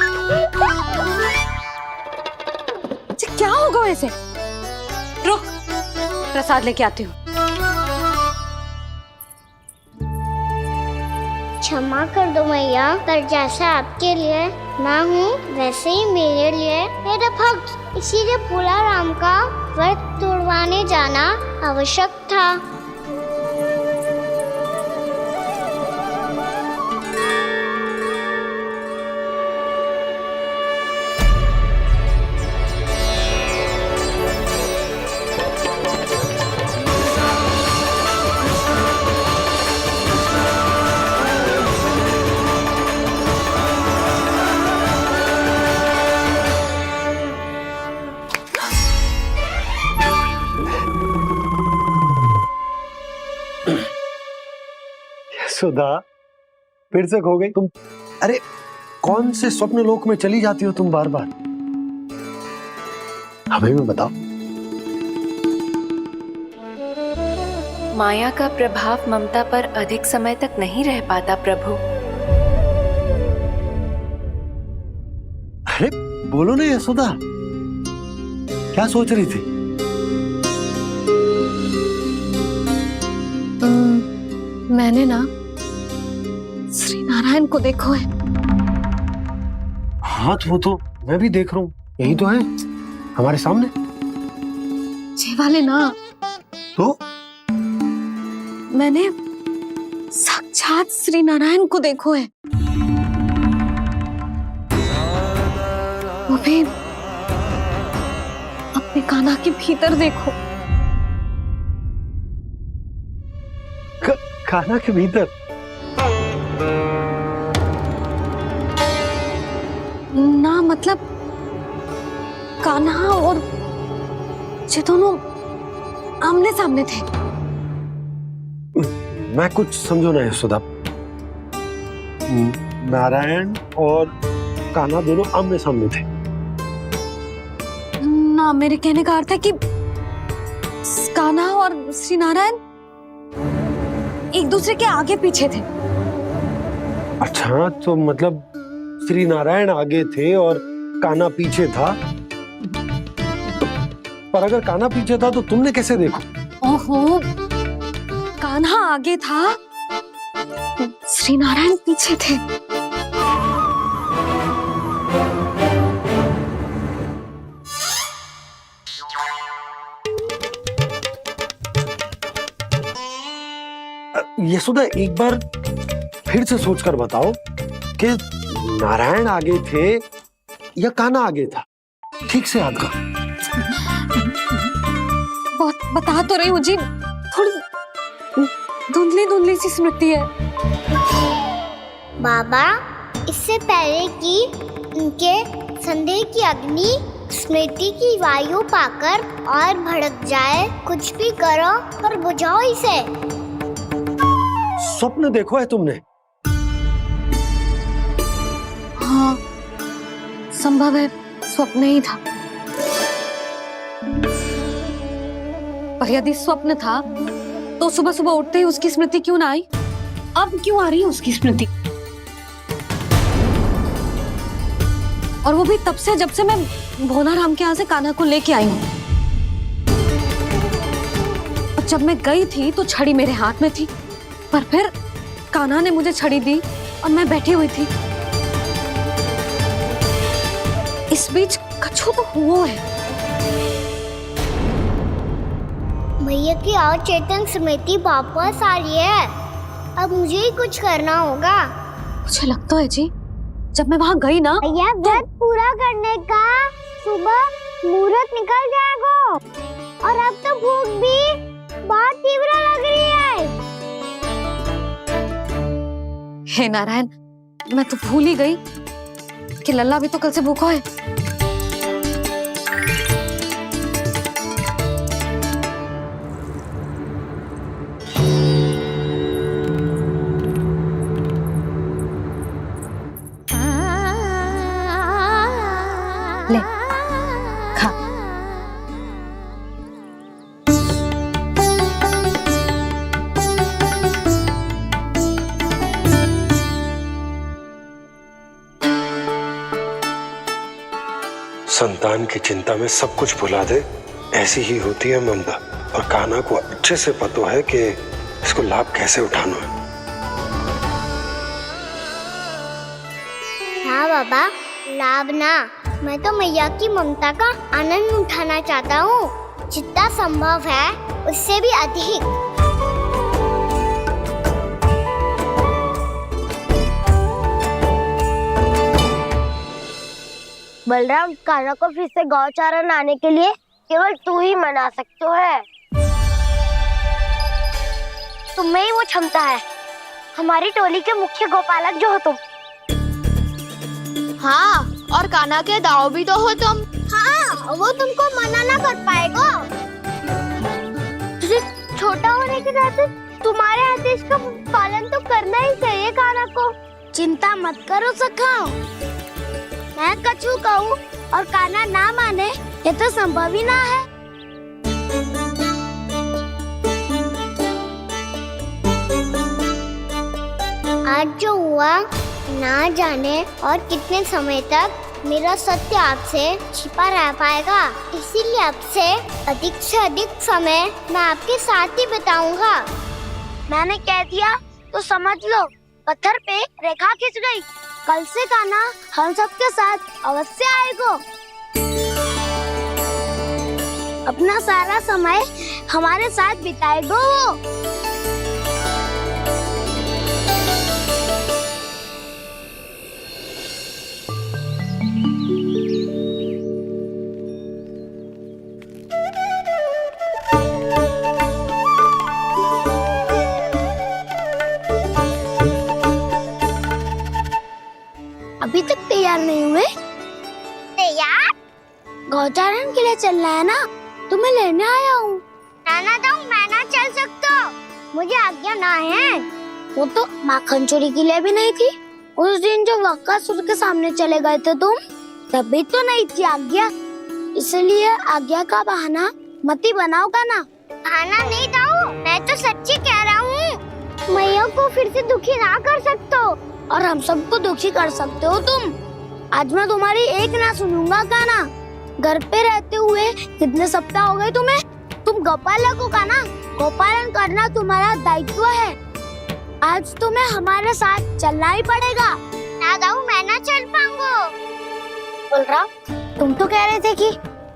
क्या होगा ऐसे? रुक, प्रसाद लेके आती हूँ। क्षमा कर दो मैया, पर जैसा आपके लिए मैं हूँ वैसे ही मेरे लिए मेरा भक्त, इसीलिए भोला राम का व्रत तोड़वाने जाना आवश्यक था। सुधा, फिर से खो गई तुम। अरे कौन से स्वप्न लोक में चली जाती हो तुम बार बार? हमें भी बताओ। माया का प्रभाव ममता पर अधिक समय तक नहीं रह पाता प्रभु। अरे बोलो ना यशोदा, क्या सोच रही थी? मैंने ना श्री नारायण को देखो है। हाँ वो तो मैं भी देख रहा हूँ, यही तो है हमारे सामने। ये वाले ना, तो मैंने साक्षात श्री नारायण को देखो है, वो भी अपने कान्हा के भीतर देखो। कान्हा के भीतर? ना मतलब कान्हा और ये दोनों आमने सामने थे। मैं कुछ समझो ना यशोदा। नारायण और कान्हा दोनों आमने सामने थे? ना, मेरे कहने का अर्थ है कि कान्हा और श्री नारायण एक दूसरे के आगे पीछे थे। अच्छा, तो मतलब श्री नारायण आगे थे और कान्हा पीछे था। पर अगर कान्हा पीछे था तो तुमने कैसे देखा? ओहो, कान्हा आगे था, श्री नारायण पीछे थे। यशोदा, एक बार फिर से सोचकर बताओ कि नारायण आगे थे या कान्हा आगे था? ठीक से याद करो। बहुत बता तो रही हूँ जी, थोड़ी धुंधली धुंधली सी स्मृति है। बाबा, इससे पहले कि उनके संदेह की अग्नि स्मृति की वायु पाकर और भड़क जाए, कुछ भी करो पर बुझाओ इसे। स्वप्न देखो है तुमने? हाँ, संभव है स्वप्न ही था। पर यदि स्वप्न था तो सुबह सुबह उठते ही उसकी स्मृति क्यों ना आई? अब क्यों आ रही है उसकी स्मृति? और वो भी तब से जब से मैं भोनाराम के यहाँ से कान्हा को लेके आई हूँ। और जब मैं गई थी तो छड़ी मेरे हाथ में थी, पर फिर कान्हा ने मुझे छड़ी दी और मैं बैठी हुई थी। इस बीच कछु तो हुआ है। भैया की अचेतन स्मृति वापस आ रही है। अब मुझे ही कुछ करना होगा। मुझे लगता है जी, जब मैं वहाँ गई ना, भैया व्रत पूरा करने का सुबह मुहूर्त निकल जाएगा और अब तो भूख भी बहुत तीव्र लग रही है। हे नारायण, मैं तो भूल ही गई कि लल्ला भी तो कल से भूखा है। ले, खा। संतान की चिंता में सब कुछ भुला दे, ऐसी ही होती है ममता। और कान्हा को अच्छे से पता है कि इसको लाभ कैसे उठाना है। हाँ बाबा, लाभ ना, मैं तो मैया की ममता का आनंद उठाना चाहता हूँ, जितना संभव है उससे भी अधिक। बलराम, कान्हा को फिर से गौचारण आने के लिए केवल तू ही मना सकते है। तुम्हें ही वो क्षमता है, हमारी टोली के मुख्य गोपालक जो हो तुम। हाँ, और कान्हा के दाव भी तो हो तुम। हाँ, वो तुमको मना ना कर पाएगा। तुझे छोटा होने के नाते तुम्हारे आदेश का पालन तो करना ही चाहिए कान्हा को। चिंता मत करो सखा, मैं कछु कहूँ और कान्हा ना माने ये तो संभव ही ना है। आज जो हुआ ना जाने और कितने समय तक मेरा सत्य आपसे छिपा रह पाएगा, इसीलिए आपसे अधिक से अधिक समय मैं आपके साथ ही बिताऊंगा। मैंने कह दिया तो समझ लो, पत्थर पे रेखा खिंच गई। कल से कान्हा हम सबके साथ अवश्य आएगा। अपना सारा समय हमारे साथ बिताएगा वो। अभी तक तैयार नहीं हुए? तैयार? गौचारण के लिए चलना है ना, तुम्हें लेने आया हूँ। नाना दाऊ, मैं ना चल सकता, मुझे आज्ञा ना है। वो तो माखन चोरी के लिए भी नहीं थी। उस दिन जो वक्कासुर के सामने चले गए थे तुम, तभी तो नहीं थी आज्ञा। इसलिए आज्ञा का बहाना मत ही बनाओगा ना। बहाना नहीं दाऊ, मैं तो सच्ची कह रहा हूँ। मैया को फिर से दुखी ना कर सकते हो और हम सबको दुखी कर सकते हो तुम। आज मैं तुम्हारी एक ना सुनूंगा कान्हा। घर पे रहते हुए कितने सप्ताह हो गए तुम्हें? तुम गोपालक हो कान्हा, गोपालन करना तुम्हारा दायित्व है। आज तुम्हें हमारे साथ चलना ही पड़ेगा। ना दाऊ, मैं ना चल पाऊंगा। बोल रहा, तुम तो कह रहे थे कि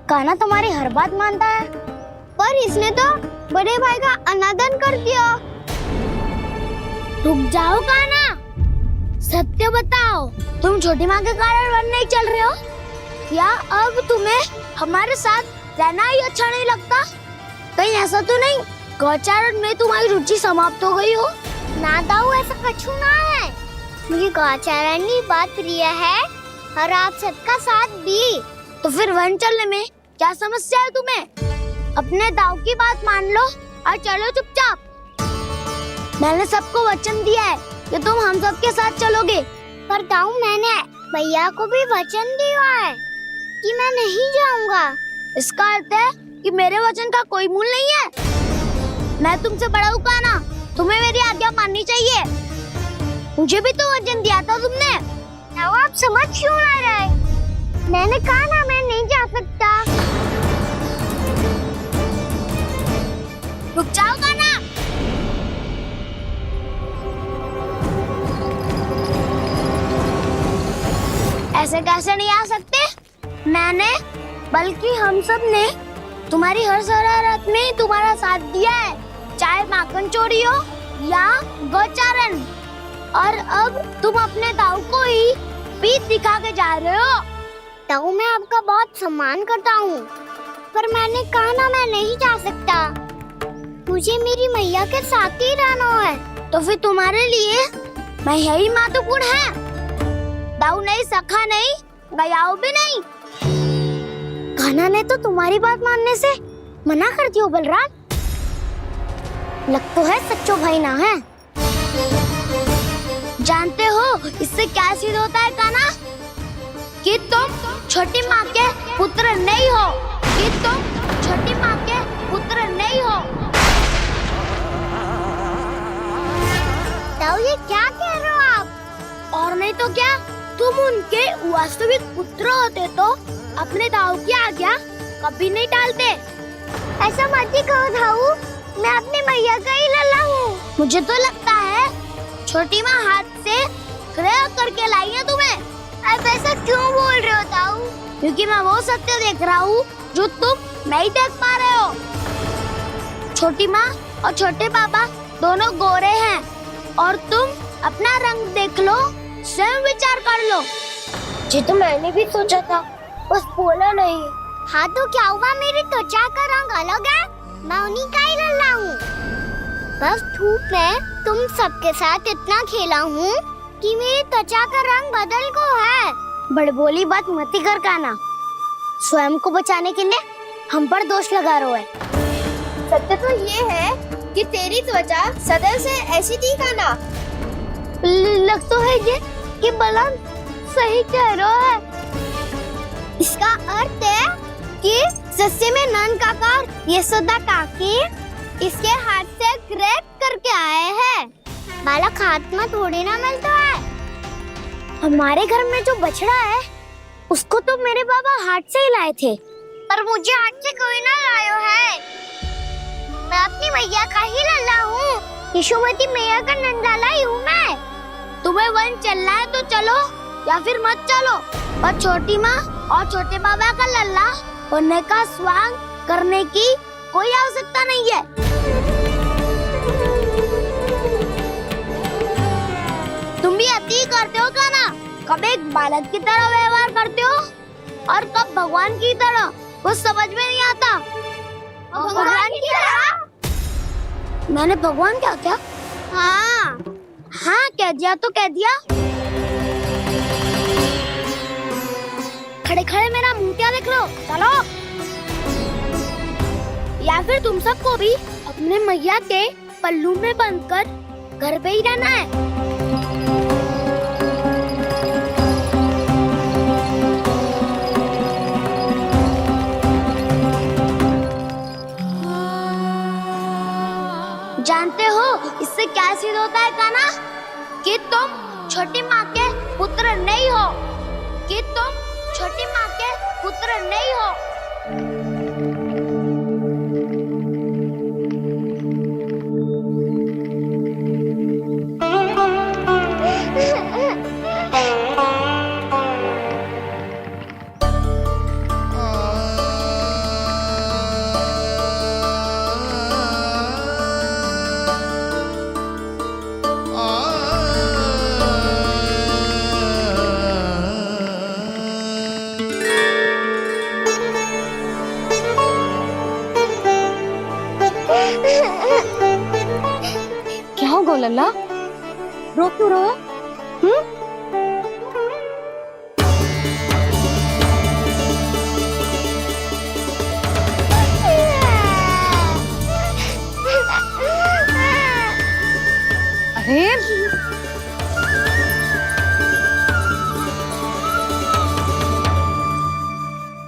कान्हा तुम्हारी हर बात मानता है, पर इसने तो बड़े भाई का अनादर कर दिया। रुक जाओ कान्हा, सत्य बताओ, तुम छोटी माँ के कारण वन नहीं चल रहे हो? या अब तुम्हें हमारे साथ रहना ही अच्छा नहीं लगता? कहीं ऐसा तो नहीं गौचारण में तुम्हारी रुचि समाप्त हो गई हो? ना दाऊ, ऐसा कछु ना है। मुझे गौचारण की बात प्रिय है और आप सबका साथ भी। तो फिर वन चलने में क्या समस्या है तुम्हें? अपने दाऊ की बात मान लो और चलो चुपचाप। मैंने सबको वचन दिया है कि तुम हम सबके साथ चलोगे। पर दाऊ, मैंने भैया को भी वचन दिया है कि मैं नहीं जाऊंगा। इसका अर्थ है कि मेरे वचन का कोई मूल नहीं है। मैं तुमसे बड़ा हूँ कान्हा, तुम्हें मेरी आज्ञा माननी चाहिए। मुझे भी तो वचन दिया था तुमने। दाऊ, आप समझ क्यों ना रहे? मैंने कहा ना, मैं नहीं जा सकता। रुक जाओ कान्हा। ऐसे कैसे नहीं आ सकते? मैंने बल्कि हम सब ने तुम्हारी हर शरारत में तुम्हारा साथ दिया है, चाहे माखन चोरी हो या गौचारण। और अब तुम अपने दाऊ को ही पीठ दिखा के जा रहे हो। दाऊ, मैं आपका बहुत सम्मान करता हूँ, पर मैंने कहा ना, मैं नहीं जा सकता। मुझे मेरी मैया के साथ ही रहना है। तो फिर तुम्हारे लिए मैं यही महत्वपूर्ण है। दाऊ नहीं, सखा नहीं, गयाऊ भी नहीं। कान्हा ने तो तुम्हारी बात मानने से मना कर दिया बलराम। लग तो है सच्चो भाई ना है। जानते हो इससे क्या सिद्ध होता है कान्हा? कि तुम छोटी माँ के पुत्र नहीं हो, कि तुम छोटी माँ के पुत्र नहीं हो। दाऊ, ये क्या कह रहे हो आप? और नहीं तो क्या, तुम उनके वास्तविक पुत्र होते तो अपने दाऊ की आज्ञा कभी नहीं टालते। ऐसा मत ही कहो दाऊ, मैं अपनी मैया का ही लल्ला हूँ। मुझे तो लगता है छोटी माँ हाथ से ग्रह करके लाई है तुम्हें। अब ऐसा क्यों बोल रहे हो दाऊ? क्योंकि मैं वो सत्य देख रहा हूँ जो तुम नहीं देख पा रहे हो। छोटी माँ और छोटे पापा दोनों गोरे हैं और तुम अपना रंग देख लो, स्वयं विचार कर लो। जी तो मैंने भी सोचा था, बस बोला नहीं। हाँ तो क्या हुआ, मेरी त्वचा का रंग अलग है, मैं उन्हीं का ही लल्ला हूँ। बस धूप में तुम सबके साथ इतना खेला हूँ कि मेरी त्वचा का रंग बदल को है। बड़बोली बात मत ही कर कान्हा, स्वयं को बचाने के लिए हम पर दोष लगा रहे हो। सत्य तो ये है कि तेरी त्वचा सदैव से ऐसी थी खाना। लग तो है ये कि बलम सही कह रहा है। इसका अर्थ है कि सस्ते में नन काका यशोदा काकी इसके हाथ से ग्रेट करके आए हैं। बालक हाथ में थोड़ी ना मिलता है। हमारे घर में जो बछड़ा है उसको तो मेरे बाबा हाथ से ही लाए थे, पर मुझे हाथ से कोई ना लायो है। मैं अपनी मैया का ही लल्ला हूँ, यशोमती मैया का नंदाला ही हूँ मैं। तुम्हें वन चलना है तो चलो या फिर मत चलो, और छोटी माँ और छोटे बाबा का लल्ला होने का स्वांग करने की कोई आवश्यकता नहीं है। तुम भी अति करते हो क्या ना? कब एक बालक की तरह व्यवहार करते हो और कब भगवान की तरह, कुछ समझ में नहीं आता। भगवान की तरह? मैंने भगवान क्या क्या? हाँ हाँ कह दिया तो कह दिया। खड़े खड़े मेरा मुंह क्या देख लो, चलो। या फिर तुम सबको भी अपने मैया के पल्लू में बंधकर घर पे ही रहना है। जानते हो इससे क्या सिद्ध होता है काना? कि तुम छोटी माँ के पुत्र नहीं हो, कि तुम छोटी माँ के पुत्र नहीं हो। क्या हो गो लल्ला, रो क्यों रहो? अरे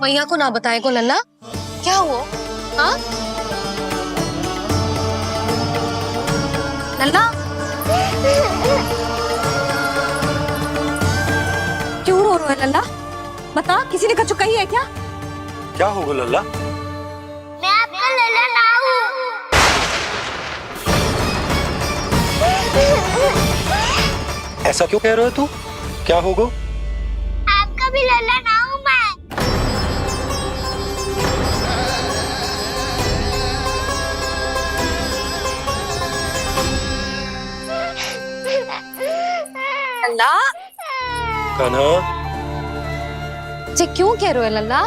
मैया को ना बताए को लल्ला, क्या हुआ? हाँ लल्ला, क्यों रो रहा है लल्ला? बता, किसी ने कछु कही है क्या? क्या होगा लल्ला? मैं आपका लल्ला ना हूँ। ऐसा क्यों कह रहे हो तू? क्या होगा? आपका भी लल्ला ना हूँ मैं। लल्ला, कान्हा, जे क्यों कह रहे हो लल्ला?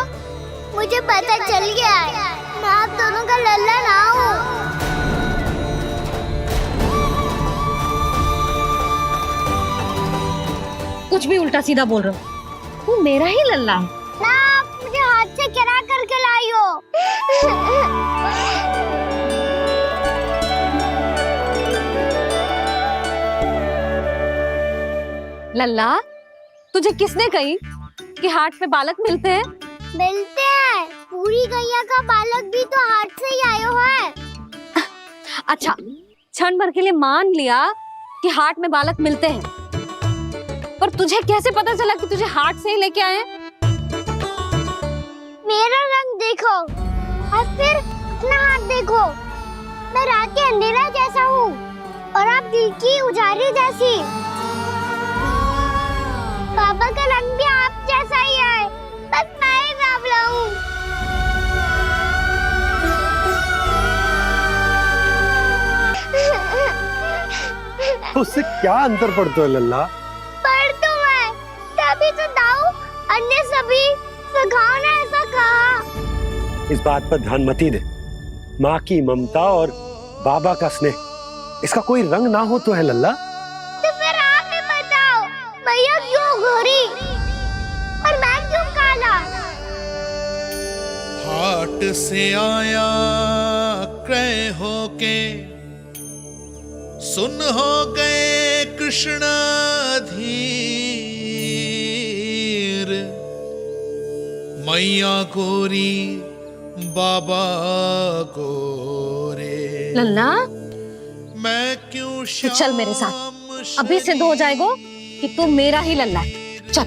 मुझे पता चल गया है, मैं आप दोनों का लल्ला ना हूँ। कुछ भी उल्टा सीधा बोल रहे हो, तू मेरा ही लल्ला है। ना आप मुझे हाथ से गिरा करके लाई हो। लल्ला, तुझे किसने कही कि हाट में बालक मिलते हैं? मिलते हैं, पूरी गैया का बालक भी तो हाट से ही आयो है। अच्छा, क्षण भर के लिए मान लिया कि हाट में बालक मिलते हैं, पर तुझे कैसे पता चला कि तुझे हाट से ही लेके आए? मेरा रंग देखो और फिर अपना हाथ देखो। मैं रात के अंधेरा जैसा हूँ और आप दिल की उजारी जैसी। पापा का रंग भी आप जैसा ही है, बस मैं ही बावला हूँ। उससे क्या अंतर पड़ता है लल्ला? पर तो मैं तभी तो दाऊ अन्य सभी सखाओ ने ऐसा कहा। इस बात पर ध्यान मत ही दे। माँ की ममता और बाबा का स्नेह, इसका कोई रंग ना हो तो है लल्ला। तो फिर आप ही बताओ, मैया क्यों गोरी और मैं क्यों काला? हाट से आया क्रय होके सुन हो गए कृष्ण धीर, मैया गोरी बाबा गोरे। लल्ला मैं क्यों तू चल मेरे साथ, अभी सिद्ध हो जाएगा कि तू मेरा ही लल्ला है। चल।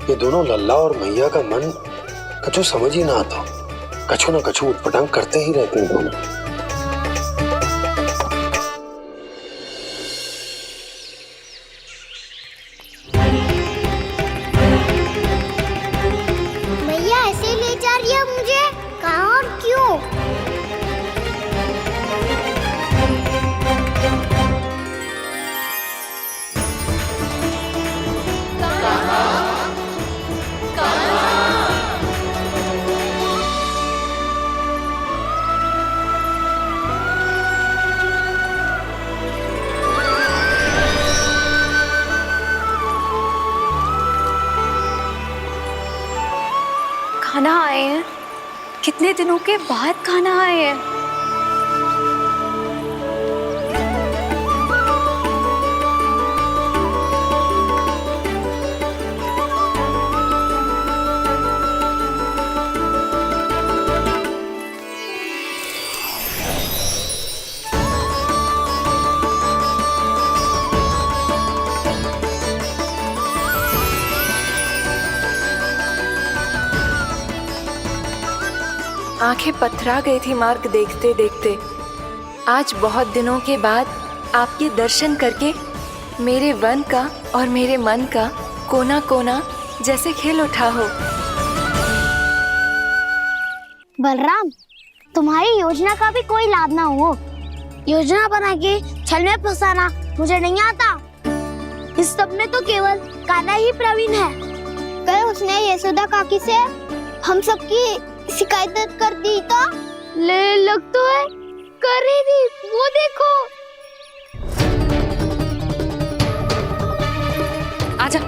ये दोनों लल्ला और मैया का मन कछु समझ ही ना आता, कछु ना कछु उटपटांग करते ही रहते हैं दोनों। मैया ऐसे ले जा रही है मुझे, कहाँ और क्यों? खाना आए हैं, कितने दिनों के बाद खाना आए हैं। आंखें पथरा गई थी मार्ग देखते देखते। आज बहुत दिनों के बाद आपके दर्शन करके मेरे वन का और मेरे मन का कोना कोना जैसे खेल उठा हो। बलराम, तुम्हारी योजना का भी कोई लाभ ना हो। योजना बना के छल में फंसाना मुझे नहीं आता। इस सब में तो केवल कान्हा ही प्रवीण है। कल उसने यशोदा काकी से हम सबकी शिकायत कर दी तो लग तो है कर रही थी, वो देखो। आजा।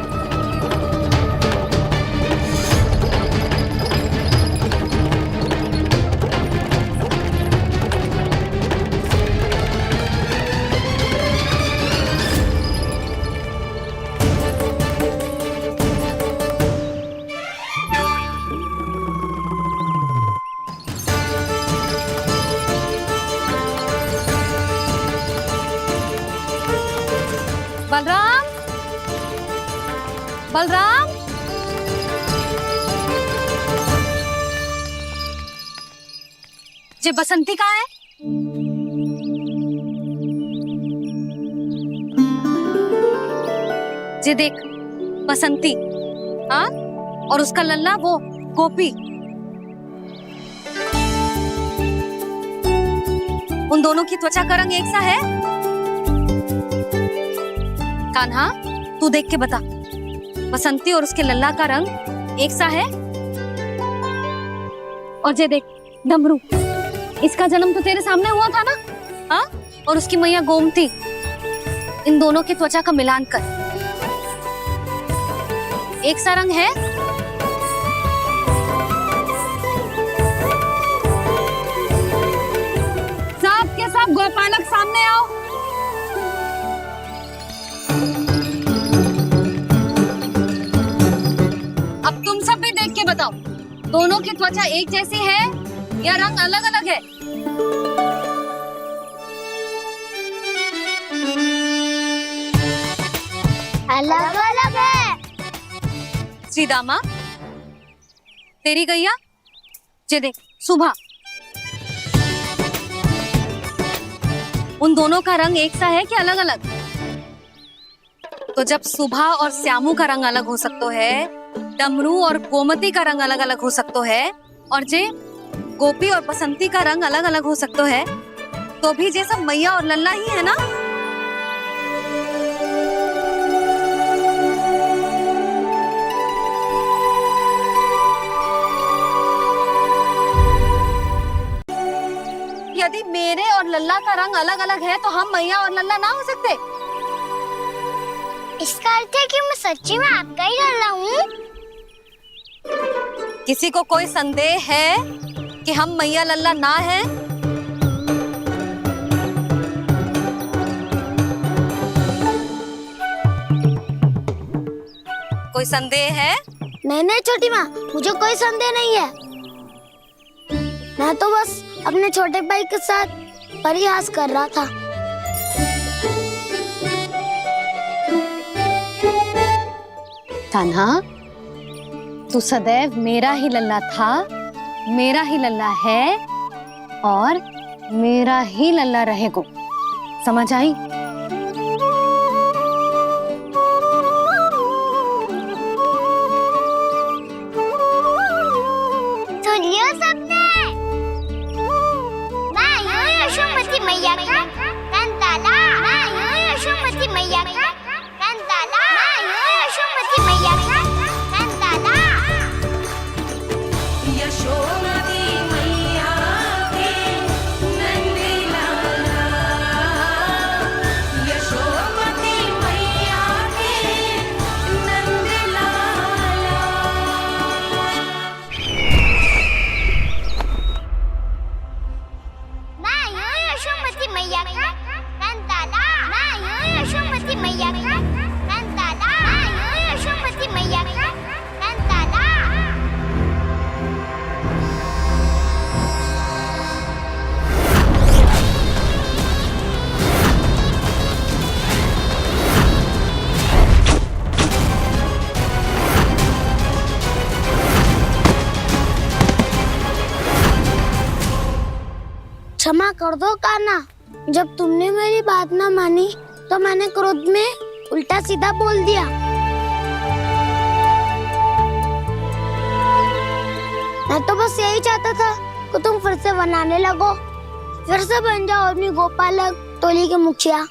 बलराम, बलराम, जे बसंती कहाँ है? जे देख बसंती, हाँ, और उसका लल्ला वो गोपी। उन दोनों की त्वचा का रंग एक सा है? कान्हा, तू देख के बता, बसंती और उसके लल्ला का रंग एक सा है? और जे देख डमरू, इसका जन्म तो तेरे सामने हुआ था ना, हाँ? और उसकी मैया गोमती, इन दोनों की त्वचा का मिलान कर, एक सा रंग है? सब के सब गोपालक सामने आओ। अब तुम सब भी देख के बताओ, दोनों की त्वचा एक जैसी है या रंग अलग अलग है? अलग अलग है। श्रीदामा, तेरी गैया, जे देख सुबह, उन दोनों का रंग एक सा है कि अलग अलग? तो जब सुबह और श्यामू का रंग अलग हो सकता है, डमरू और गोमती का रंग अलग अलग हो सकता है, और जे गोपी और बसंती का रंग अलग अलग हो सकता है, तो भी जे सब मैया और लल्ला ही है ना? यदि मेरे और लल्ला का रंग अलग अलग है तो हम मैया और लल्ला ना हो सकते? इसका अर्थ है कि मैं सच्ची में आपका ही लल्ला हूँ? किसी को कोई संदेह है कि हम मैया लल्ला ना हैं? कोई संदेह है? नहीं छोटी माँ, मुझे कोई संदेह नहीं है। मैं तो बस अपने छोटे भाई के साथ परिहास कर रहा था। कान्हा, तू सदैव मेरा ही लल्ला था, मेरा ही लल्ला है और मेरा ही लल्ला रहेगा। समझ आई? सुन लियो सबने, मैं हूँ यशोमती मैया का कंताला, मैं हूँ यशोमती मैया का कंताला, मैं हूँ यशोमती मैया का कंताला। यशोमती मैया के नंदी लाला, यशोमती मैया के नंदी लाला। मैं हूँ यशोमती मैया का कंताला, मैं हूँ यशोमती मैया का कंताला, मैं हूँ यशोमती मैया का कंताला। क्षमा कर दो कान्हा, जब तुमने मेरी बात ना मानी तो मैंने क्रोध में उल्टा सीधा बोल दिया। मैं तो बस यही चाहता था कि तुम फिर से बनाने लगो, फिर से बन जाओ अपनी गोपालक टोली के मुखिया।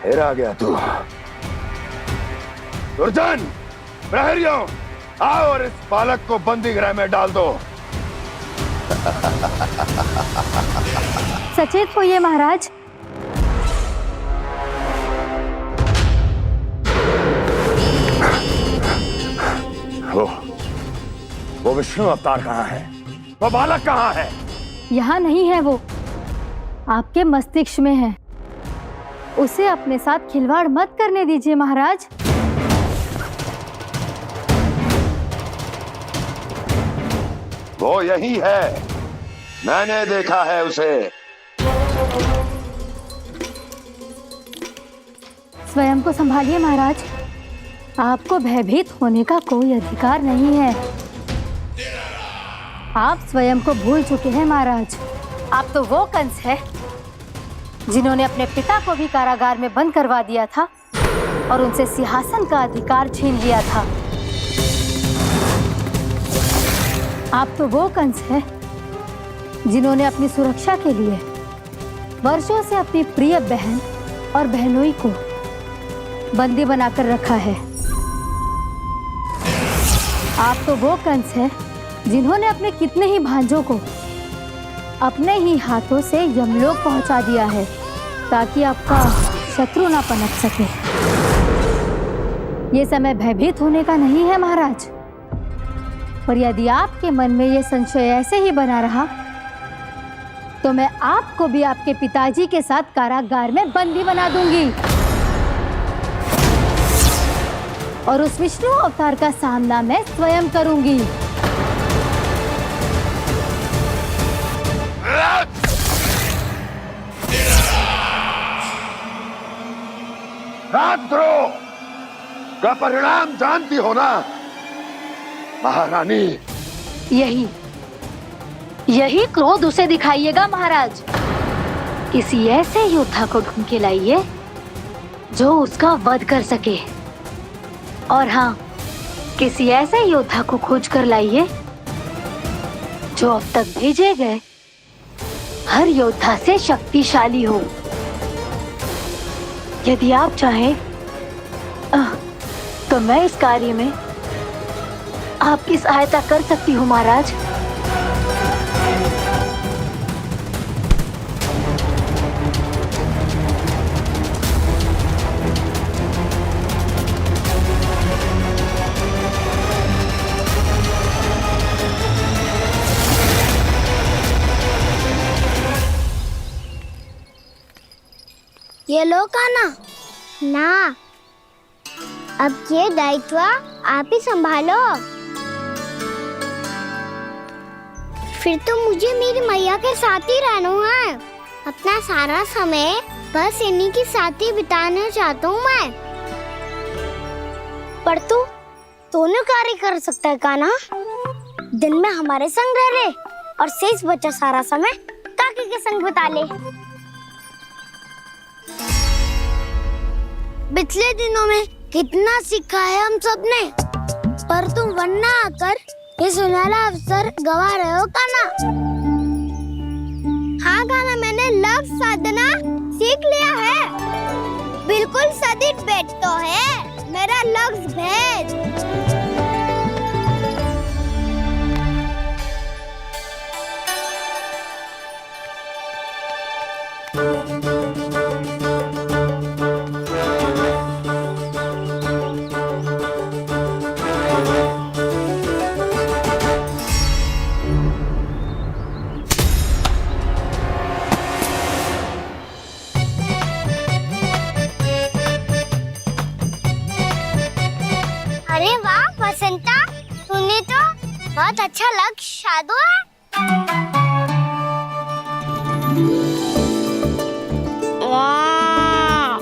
फिर आ गया तू। दुर्जन, प्रहरियों, आओ और इस बालक को बंदी गृह में डाल दो। सचेत होइए महाराज। वो विष्णु अवतार कहाँ है? वो बालक कहाँ है? यहाँ नहीं है वो, आपके मस्तिष्क में है। उसे अपने साथ खिलवाड़ मत करने दीजिए महाराज। वो यही है, मैंने देखा है उसे। स्वयं को संभालिए महाराज, आपको भयभीत होने का कोई अधिकार नहीं है। आप स्वयं को भूल चुके हैं महाराज। आप तो वो कंस है जिन्होंने अपने पिता को भी कारागार में बंद करवा दिया था और उनसे सिंहासन का अधिकार छीन लिया था। आप तो वो कंस है जिन्होंने अपनी सुरक्षा के लिए वर्षों से अपनी प्रिय बहन और बहनोई को बंदी बनाकर रखा है। आप तो वो कंस है जिन्होंने अपने कितने ही भांजों को अपने ही हाथों से यमलोक पहुंचा दिया है ताकि आपका शत्रु ना पनप सके। ये समय भयभीत होने का नहीं है महाराज, पर यदि आपके मन में ये संशय ऐसे ही बना रहा तो मैं आपको भी आपके पिताजी के साथ कारागार में बंदी बना दूंगी और उस विष्णु अवतार का सामना मैं स्वयं करूंगी। राजद्रोह का परिणाम जानती हो ना महारानी? यही क्रोध उसे दिखाइएगा महाराज। किसी ऐसे योद्धा को ढूंढ के लाइए जो उसका वध कर सके, और हाँ, किसी ऐसे योद्धा को खोज कर लाइए जो अब तक भेजे गए हर योद्धा से शक्तिशाली हो। यदि आप चाहें तो मैं इस कार्य में आपकी सहायता कर सकती हूँ महाराज। ये लो कान्हा। ना, अब ये दायित्व आप ही संभालो। फिर तो मुझे मेरी मैया के साथ ही रहना है। अपना सारा समय बस इन्हीं के साथ ही बिताना चाहता हूँ मैं। पर तू दोनों कार्य कर सकता है कान्हा। दिन में हमारे संग रह ले और शेष बचा सारा समय काकी के संग बिता ले। पिछले दिनों में कितना सीखा है हम सब ने, पर तुम वरना आकर ये सुनहरा अवसर गवा रहे हो कान्हा। हाँ कान्हा, मैंने लफ्ज साधना सीख लिया है। बिल्कुल सदित भेद तो है मेरा लफ्ज भेद। अरे वाह बसंता, तूने तो बहुत अच्छा लक्ष्य साधा है। वाह!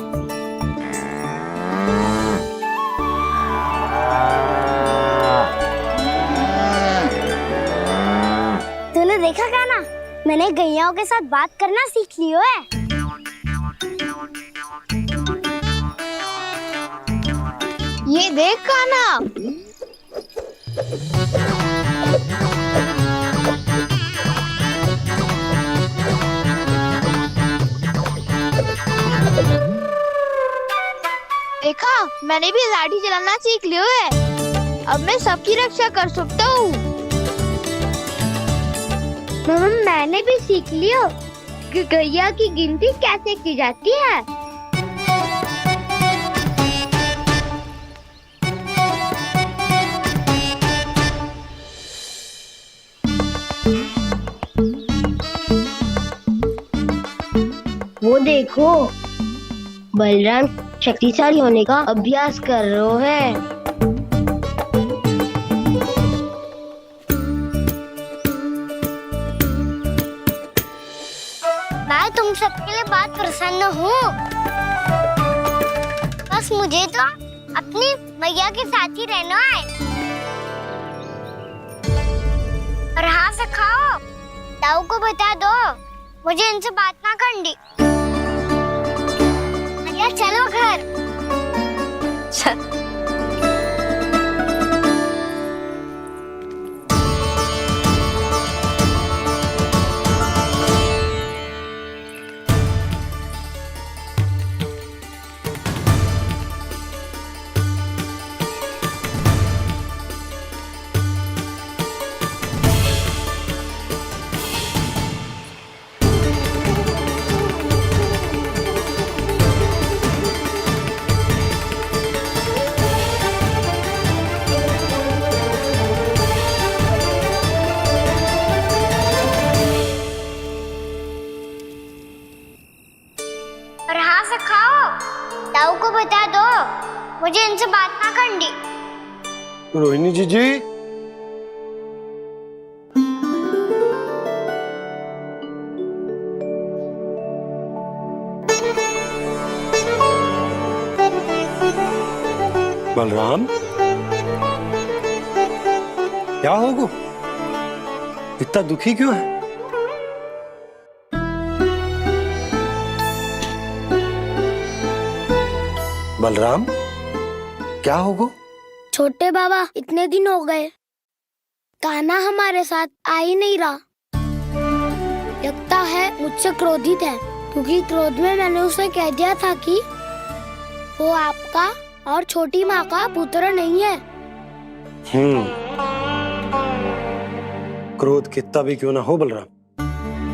तूने देखा कान्हा, मैंने गैयाओं के साथ बात करना सीख लियो है। ये देख कान्हा। देखा, मैंने भी लाठी चलाना सीख लियो है। अब मैं सबकी रक्षा कर सकता हूँ। मैंने भी सीख लियो कि गैया की गिनती कैसे की जाती है। वो देखो, बलराम शक्तिशाली होने का अभ्यास कर रहे है। मैं तुम सबके लिए बहुत प्रसन्न हूँ। बस मुझे तो अपनी मैया के साथ ही रहना है। और हाँ से खाओ, ताऊ को बता दो मुझे इनसे बात ना करनी। चलो घर। ताऊ को बता दो मुझे इनसे बात ना करनी। रोहिणी जी बलराम, क्या होगा? इतना दुखी क्यों है? बलराम, क्या होगा? छोटे बाबा, इतने दिन हो गए कान्हा हमारे साथ आ ही नहीं रहा। लगता है मुझसे क्रोधित है, क्योंकि क्रोध में मैंने उसे कह दिया था कि वो आपका और छोटी माँ का पुत्र नहीं है। क्रोध कितना भी क्यों ना हो बलराम,